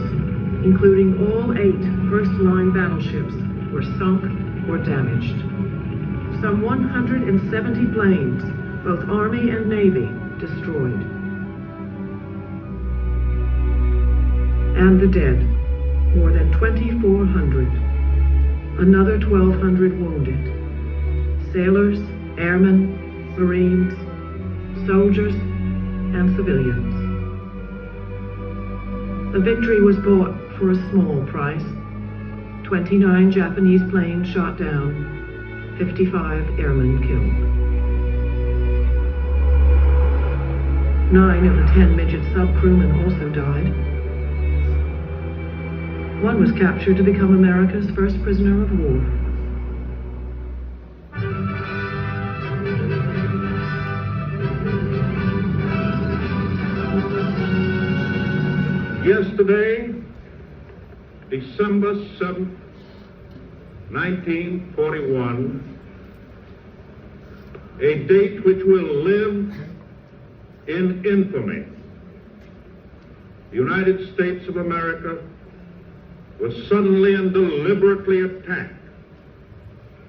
including all 8 first-line battleships, were sunk or damaged. Some 170 planes, both Army and Navy, destroyed. And the dead, more than 2,400. Another 1,200 wounded. Sailors, airmen, Marines, soldiers, and civilians. The victory was bought for a small price. 29 Japanese planes shot down, 55 airmen killed. 9 of the 10 midget sub-crewmen also died. One was captured to become America's first prisoner of war. Yesterday, December 7th, 1941, a date which will live in infamy. The United States of America was suddenly and deliberately attacked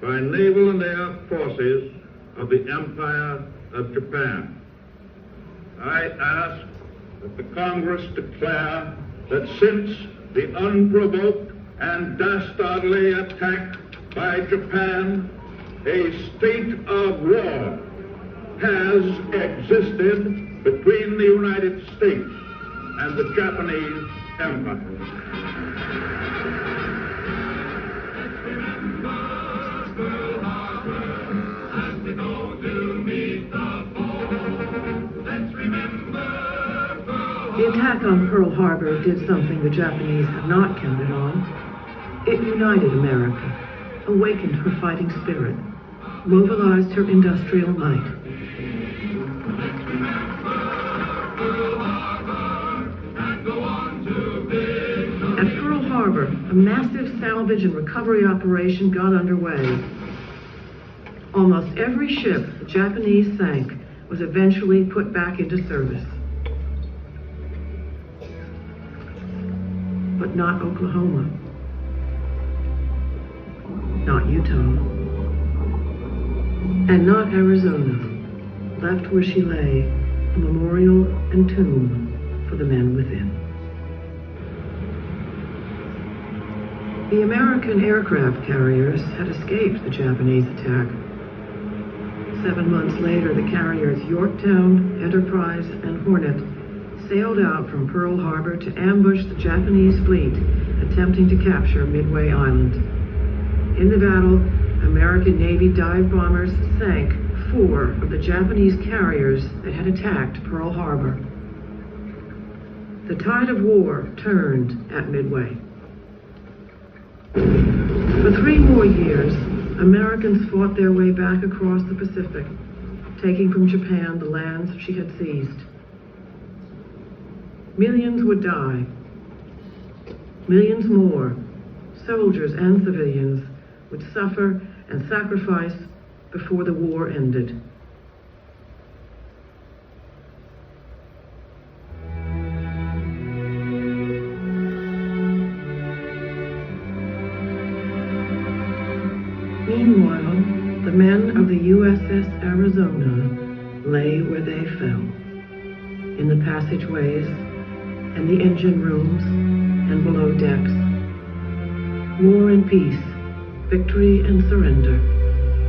by naval and air forces of the Empire of Japan. I ask that the Congress declare that since the unprovoked and dastardly attack by Japan, a state of war has existed between the United States and the Japanese Empire. The attack on Pearl Harbor did something the Japanese had not counted on. It united America, awakened her fighting spirit, mobilized her industrial might. At Pearl Harbor, a massive salvage and recovery operation got underway. Almost every ship the Japanese sank was eventually put back into service. But not Oklahoma, not Utah, and not Arizona, left where she lay, a memorial and tomb for the men within. The American aircraft carriers had escaped the Japanese attack. 7 months later, the carriers Yorktown, Enterprise, and Hornet sailed out from Pearl Harbor to ambush the Japanese fleet attempting to capture Midway Island. In the battle, American Navy dive bombers sank 4 of the Japanese carriers that had attacked Pearl Harbor. The tide of war turned at Midway. For 3 more years, Americans fought their way back across the Pacific, taking from Japan the lands she had seized. millions would die. Millions more, soldiers and civilians, would suffer and sacrifice before the war ended. Meanwhile, the men of the USS Arizona lay where they fell, in the passageways and the engine rooms and below decks. War and peace, victory and surrender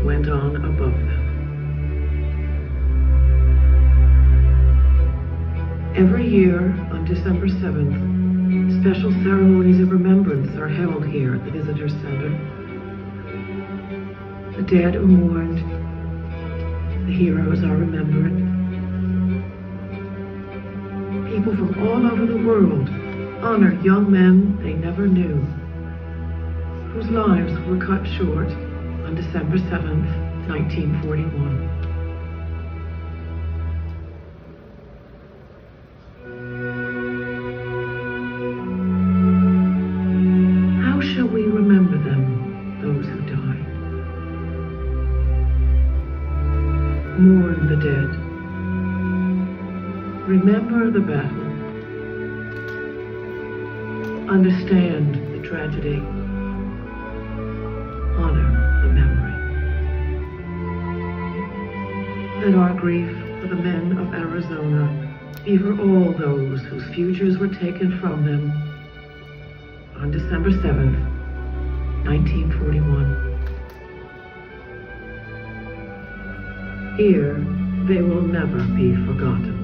went on above them. Every year on December 7th, special ceremonies of remembrance are held here at the Visitor Center. The dead are mourned, the heroes are remembered. People from all over the world honor young men they never knew, whose lives were cut short on December 7th, 1941. How shall we remember them, those who died? Mourn the dead. Remember the battle. Understand the tragedy. Honor the memory. Let our grief for the men of Arizona be for all those whose futures were taken from them on December 7th, 1941. Here, they will never be forgotten.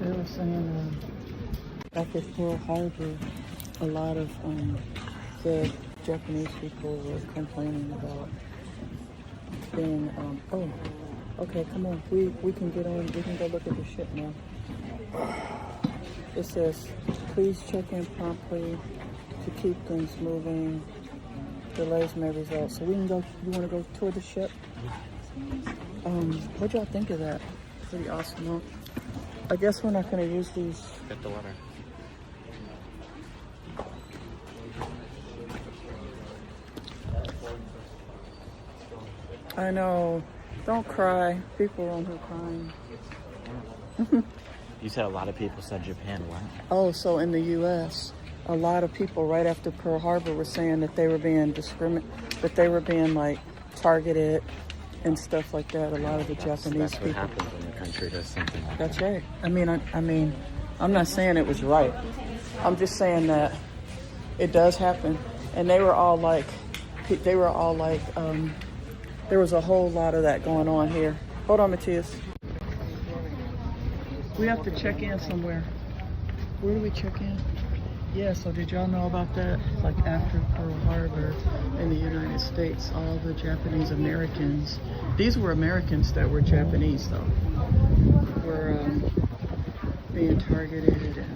They were saying back at Pearl Harbor, a lot of the Japanese people were complaining about being, oh, okay, come on, we can get on, we can go look at the ship now. It says, please check in promptly to keep things moving. Delays may result. So we can go, you want to go tour the ship? What y'all think of that? Pretty awesome, huh? I guess we're not going to use these. Get the water. I know. Don't cry. People on here crying. You said a lot of people said Japan. What? Oh, so in the U.S., a lot of people right after Pearl Harbor were saying that they were being that they were being like targeted and stuff like that. A lot of the Japanese That's people. what happens when the country does something like that. That's right. I mean, I'm not saying it was right. I'm just saying that it does happen. And they were all like, there was a whole lot of that going on here. Hold on, Matthias. We have to check in somewhere. Where do we check in? Yeah, so did y'all know about that? Like after Pearl Harbor in the United States, all the Japanese Americans, these were Americans that were Japanese though, were being targeted and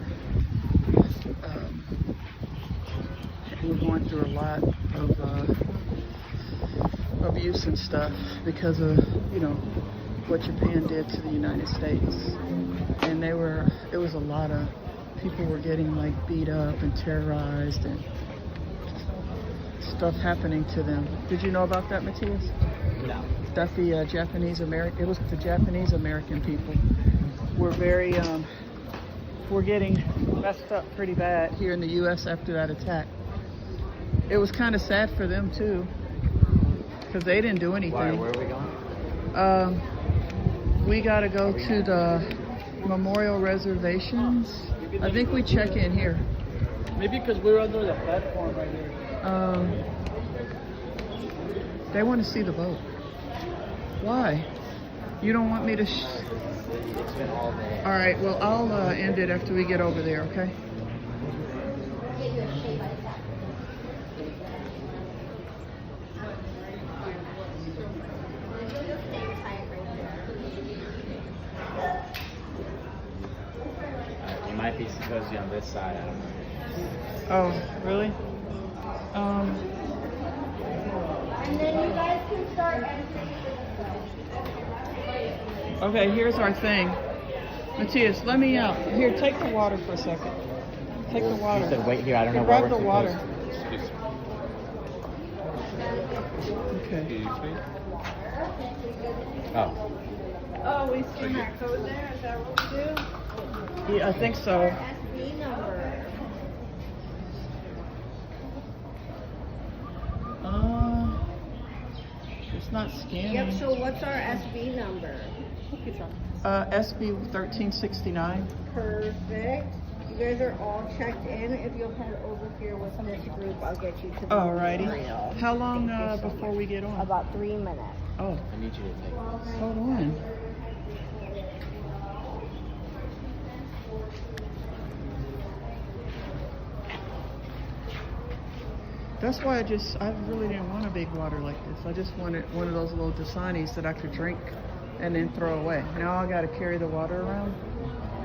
we're going through a lot of abuse and stuff because of, you know, what Japan did to the United States. And it was a lot of people were getting like beat up and terrorized and stuff happening to them. Did you know about that, Matthias? No. That the Japanese American, it was the Japanese American people were very were getting messed up pretty bad here in the U.S. after that attack. It was kind of sad for them too, because they didn't do anything. Why? Where are we going? We got to go to the memorial reservations. I think we check in here. Maybe because we're under the platform right here. They want to see the boat. Why? You don't want me to? It's been all day. All right. Well, I'll end it after we get over there. Okay. You might be supposed to be on this side. I don't know. Oh, really? And then you guys can start entering. Okay, here's our thing. Matthias, let me out. Here, take the water for a second. Take the water. You said wait here. I don't know Grab where the we're water. supposed Okay. Oh. Oh, we scan our code there? Is that what we do? Yeah, I think so. SB number. It's not scanning. Yep, so what's our SB number? SB 1369. Perfect. You guys are all checked in. If you'll head over here with this group, I'll get you to the Alrighty. memorial. How long before we get on? About 3 minutes. Oh, I need you to take this. hold on. That's why I really didn't want a big water like this. I just wanted one of those little Dasanis that I could drink and then throw away. Now I got to carry the water around.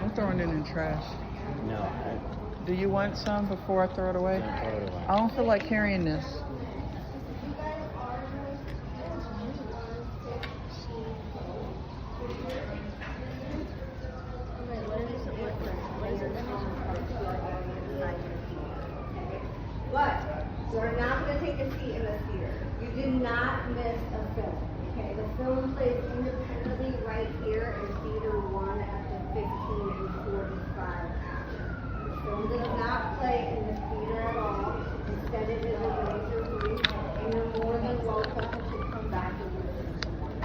I'm throwing it in trash. No, Do you want some before I throw it away? don't throw it away. I don't feel like carrying this. But you're not going to take a seat in the theater. You did not miss a film. Okay, the film plays independently right here in theater 1 at the 15 and 45 hour. The film does not play in the theater at all. Instead, it is a laser release, and you're more than welcome to come back and listen to one.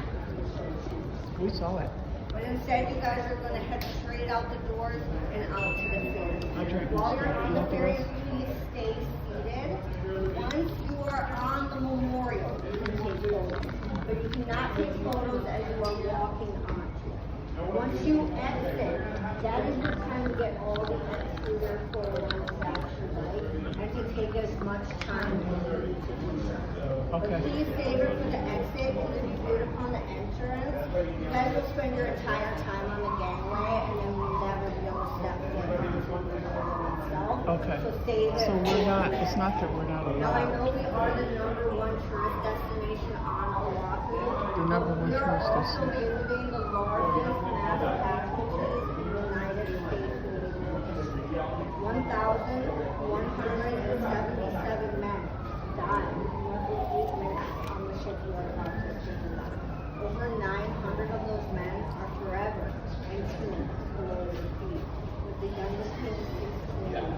We saw it. But instead, you guys are going to head straight out the doors and out to the theater. While you're on the ferry, please stay seated. Once you are on the memorial, you can take photos. But you cannot take photos as you are walking onto it. Once you exit, that is the time to get all the exterior photos on the statue, right? And to take as much time as you need to do so. Okay. But please save it for the exit, because if you do it upon the entrance, you guys will spend your entire time on the gangway, and then we'll never be able to step foot onto the memorial itself. Okay. So save it. So we're not, it's not that we're not Now, I allowed. know we are the #1 tourist destination on Oahu. The #1 We are tourist also destination. visiting the largest mass casualties in the United States naval history. 1,177 men died in less than 8 minutes on the ship we are about to take about. Over 900 of those men are forever entombed below the sea, with the youngest being 16 years old.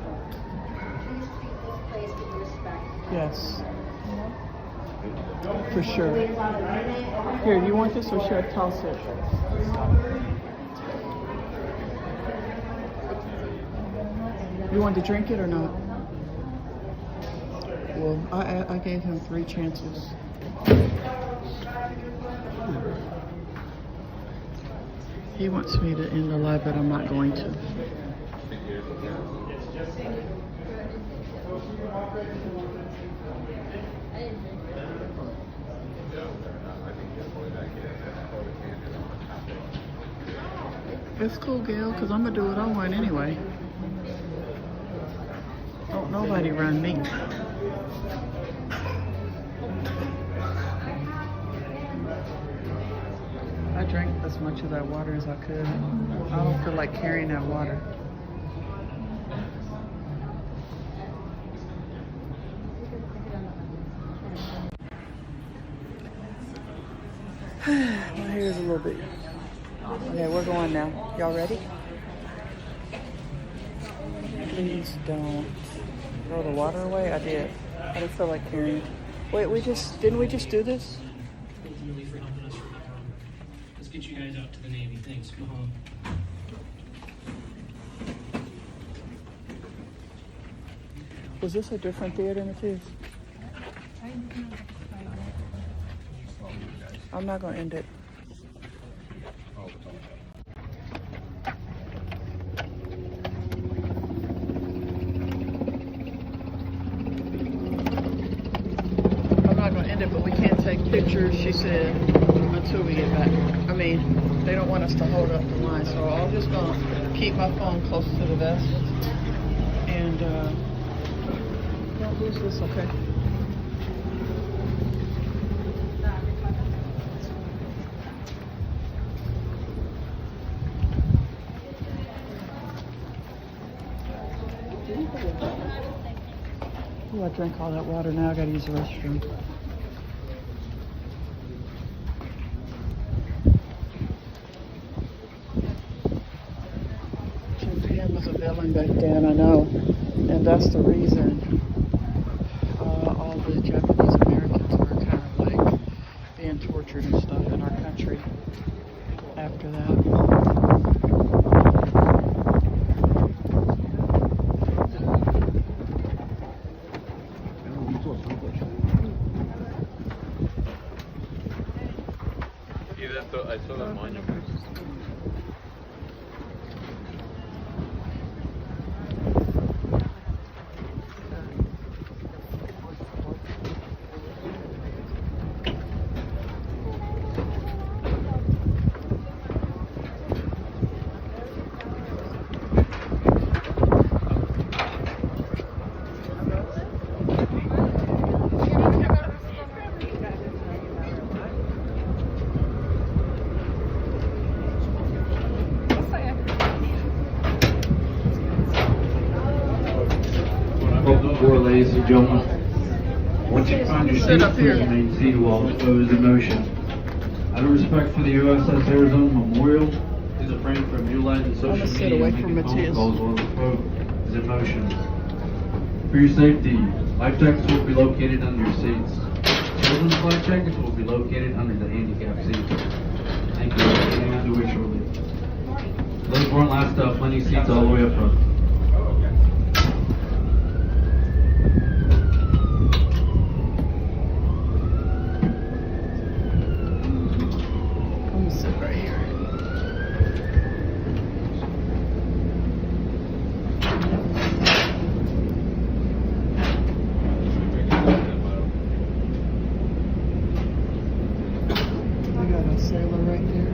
Please treat this place with respect. Yes. For sure. Wait about a minute. Here, you want this or should I toss it? You want to drink it or not? Well, I gave him 3 chances. He wants me to end the live, but I'm not going to. It's cool, Gail, because I'm going to do what I want anyway. Don't nobody run me. I drank as much of that water as I could. I don't feel like carrying that water. My hair is a little bit. Okay, we're going now. Y'all ready? Please don't throw the water away. I did. I didn't feel like carrying it. Wait, didn't we just do this? Thank you, Julie, for helping us. Let's get you guys out to the Navy. Thanks. Go home. Was this a different theater, Matthias? I'm not gonna end it. I'm not gonna end it, but we can't take pictures, she said, until we get back. I mean, they don't want us to hold up the line, so I'm just gonna keep my phone close to the vest. And don't lose this, okay? Oh, I drank all that water. Now I gotta use the restroom. Japan was a villain back then, I know. And that's the reason all the Japanese Americans were kind of like being tortured and stuff in our country after that. I saw the monument. Ladies and gentlemen, once you find your seat, please remain seated while the flow is in motion. Out of respect for the USS Arizona Memorial, please refrain from utilizing social media and making phone calls while the flow is in motion. For your safety, life jackets will be located under your seats. Children's life jackets will be located under the handicap seats. Thank you. We'll be getting underway shortly. Those weren't last up, plenty of seats all the way up front. Sailor right there.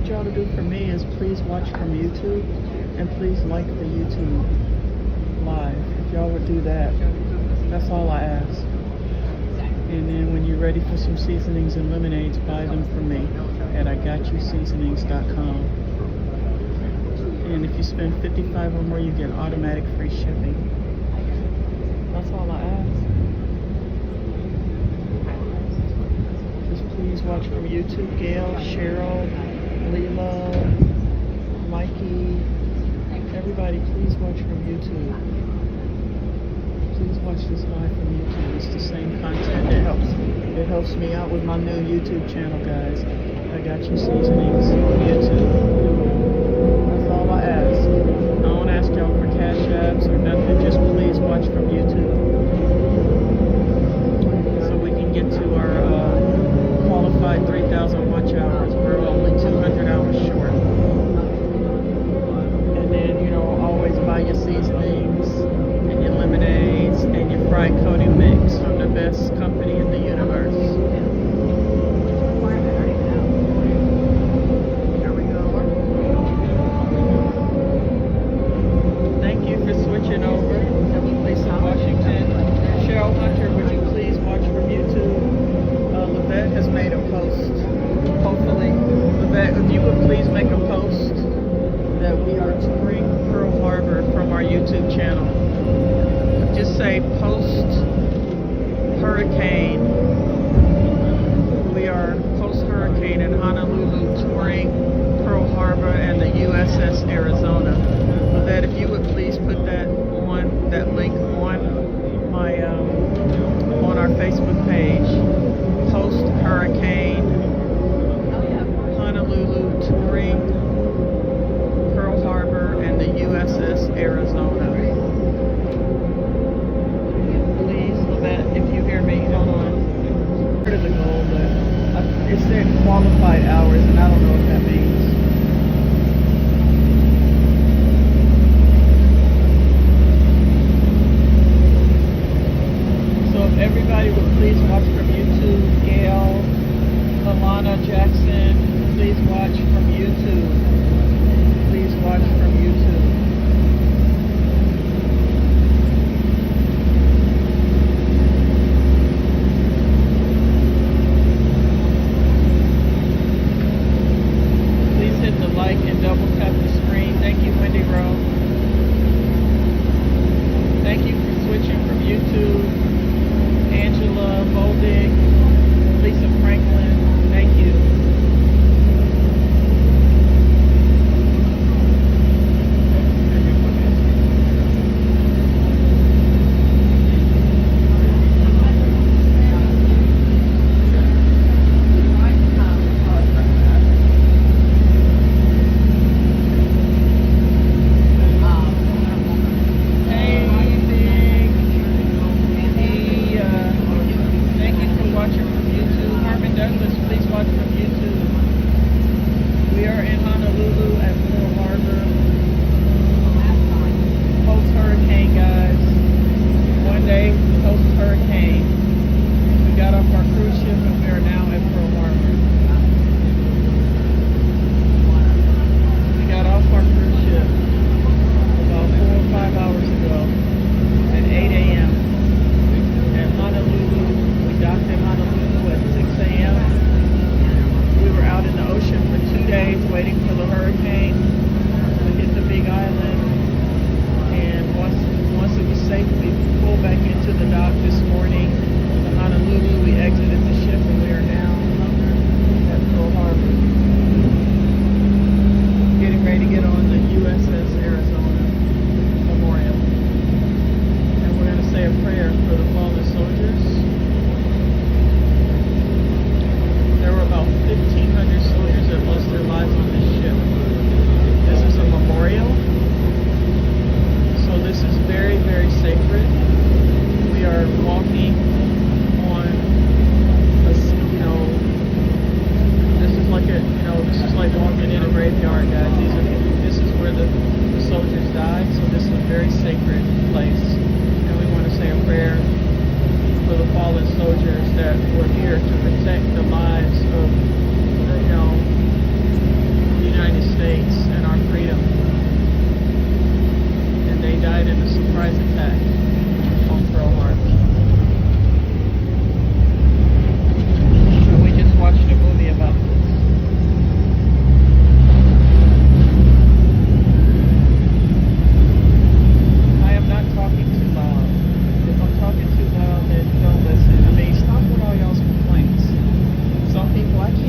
Y'all to do for me is please watch from YouTube and please like the YouTube live. If y'all would do that, that's all I ask. And then when you're ready for some seasonings and lemonades, buy them from me at IGotYouSeasonings.com. And if you spend $55 or more, you get automatic free shipping. That's all I ask. Just please watch from YouTube. Gail, Cheryl, Leela, Mikey, everybody, please watch from YouTube. please watch this live from YouTube. It's the same content. It helps me out with my new YouTube channel, guys. I got you seasonings on YouTube. That's all I ask. I don't ask y'all for cash apps or nothing. Just please watch from YouTube. So we can get to our qualified 3,000 watch hours. We're only 200 hours short. And then, you know, always buy your seasonings and your lemonades and your fried coating mix from the best company in the universe. Thank you for switching over. Lisa Washington. Cheryl Hunter, would you please watch from YouTube? Levette has made a post. Hopefully, Levette, if you would please make a post that we are touring Pearl Harbor from our YouTube channel. Just say post hurricane. We are post hurricane in Honolulu touring Pearl Harbor and the USS Arizona. That if you would please put that on, that link on my on our Facebook page. Post hurricane Honolulu touring Pearl Harbor and the USS Arizona. Please, Levette, if you hear me, hold on. Heard of the goal, but it said qualified hours, and I don't know what that means. So if everybody would please watch from YouTube, Gail, Alana Jackson, please watch from YouTube. Please watch from YouTube. Please hit the like and double tap the screen. Thank you, Wendy Rowe. Thank you for switching from YouTube. Angela Boldig, Lisa Franklin, thank you. We are in Honolulu at Pearl Harbor. Post-hurricane, guys. One day, post-hurricane. We got off our cruise ship and we are now at Pearl Harbor. We got off our cruise ship about 4 or 5 hours ago at 8 a.m. at Honolulu. We docked in Honolulu at 6 a.m. We were out in the ocean for 2 days waiting for the hurricane to hit the Big Island. And once it was safe, we pulled back into the dock this morning to Honolulu. We exited the ship and we are now at Pearl Harbor. Getting ready to get on the USS Arizona Memorial. And we're going to say a prayer for the fallen soldiers. There were about 1,500 soldiers that lost their lives on this ship. This is a memorial. So this is very, very sacred. We are walking on a, this is like walking in a graveyard, guys. This is where the soldiers died. So this is a very sacred place. And we want to say a prayer for the fallen soldiers that were here to protect the lives of, the United States and our freedom. And they died in a surprise attack on Pearl Harbor. And we just watched a movie about this. I am not talking too loud. If I'm talking too loud, then don't listen. I mean, stop with all y'all's complaints. Some people, I can't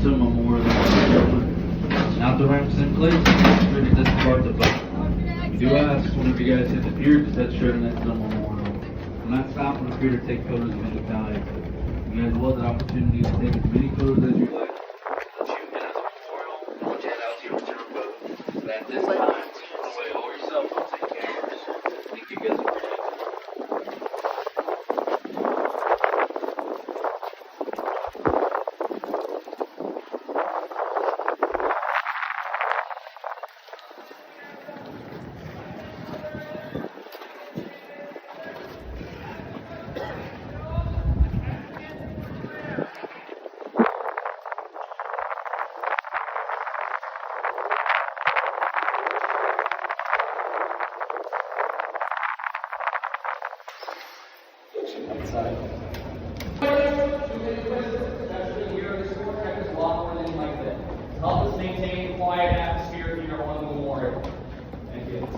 to memorial. Now the ramps in place, we're going to discard the boat. We do ask whenever you guys hit the pier, just head straight next to the memorial. We're not stopping up here to take photos of any kind. You guys will have the opportunity to take as many photos as you like. Once you get out the memorial, once you head out to your return boat, but at this time, put away all your cell phones and cameras. Thank you guys for your Help us maintain a quiet atmosphere here on the memorial. Thank you.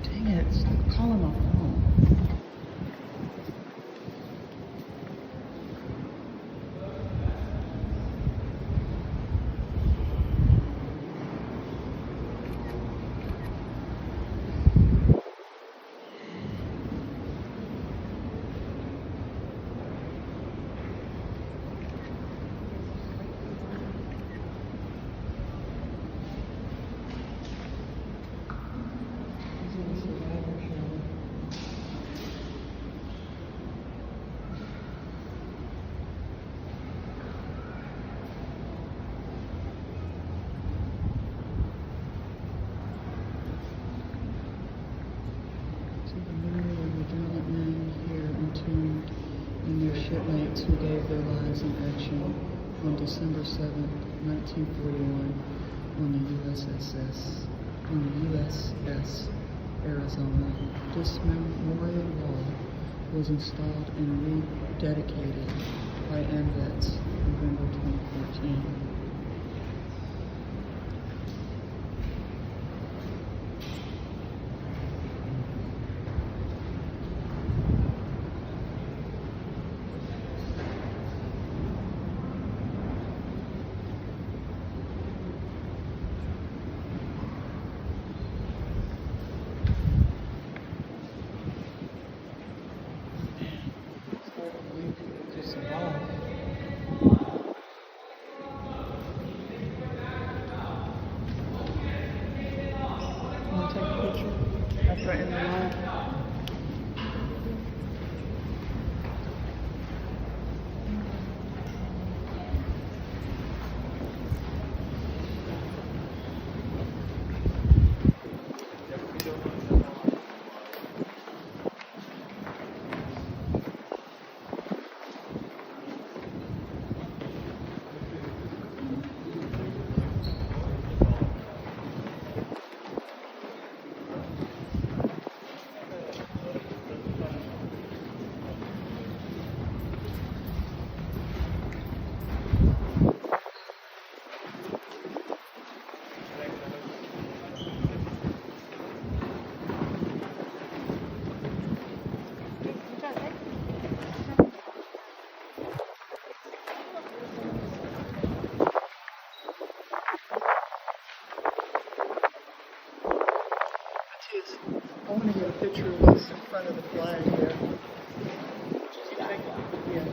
Dang it, stop calling my phone. Shipmates who gave their lives in action on December 7, 1941 on the USS Arizona. This memorial wall was installed and rededicated by AMVETS November 2014. Want to take a picture? Up right in the line. I want to get a picture of us in front of the flag here. Yeah.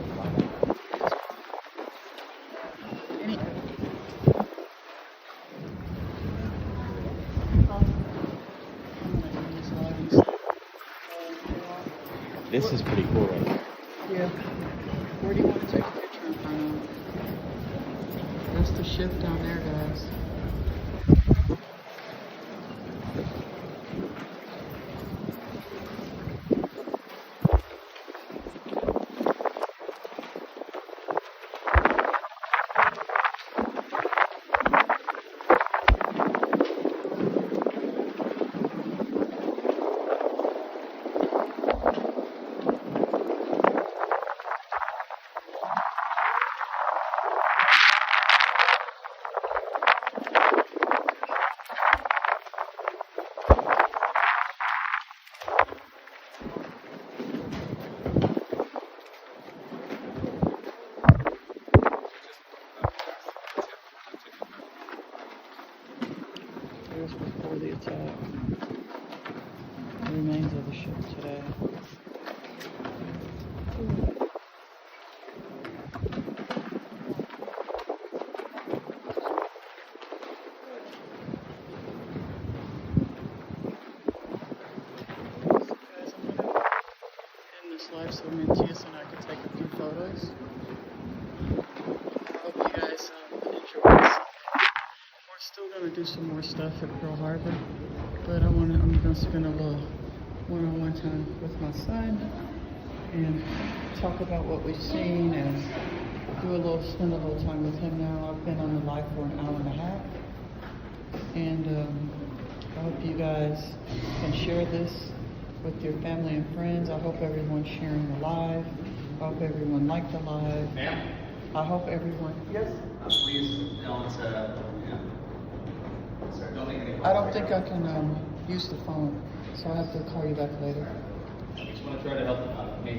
This is pretty cool right here. Yeah. Where do you want to take a picture in front of? That's the ship down there, guys. Here's before the attack. The remains of the ship today. So guys, I'm gonna end this live so me and Tias and I can take a few photos. I hope you guys enjoy this. We're still going to do some more stuff at Pearl Harbor, but I'm going to spend a little one-on-one time with my son and talk about what we've seen and spend a little time with him now. I've been on the live for an hour and a half, and I hope you guys can share this with your family and friends. I hope everyone's sharing the live. I hope everyone liked the live. Ma'am? I hope everyone. Yes. Please don't, sorry, don't make any. I don't think I can use the phone, so I have to call you back later. I just want to try to help me.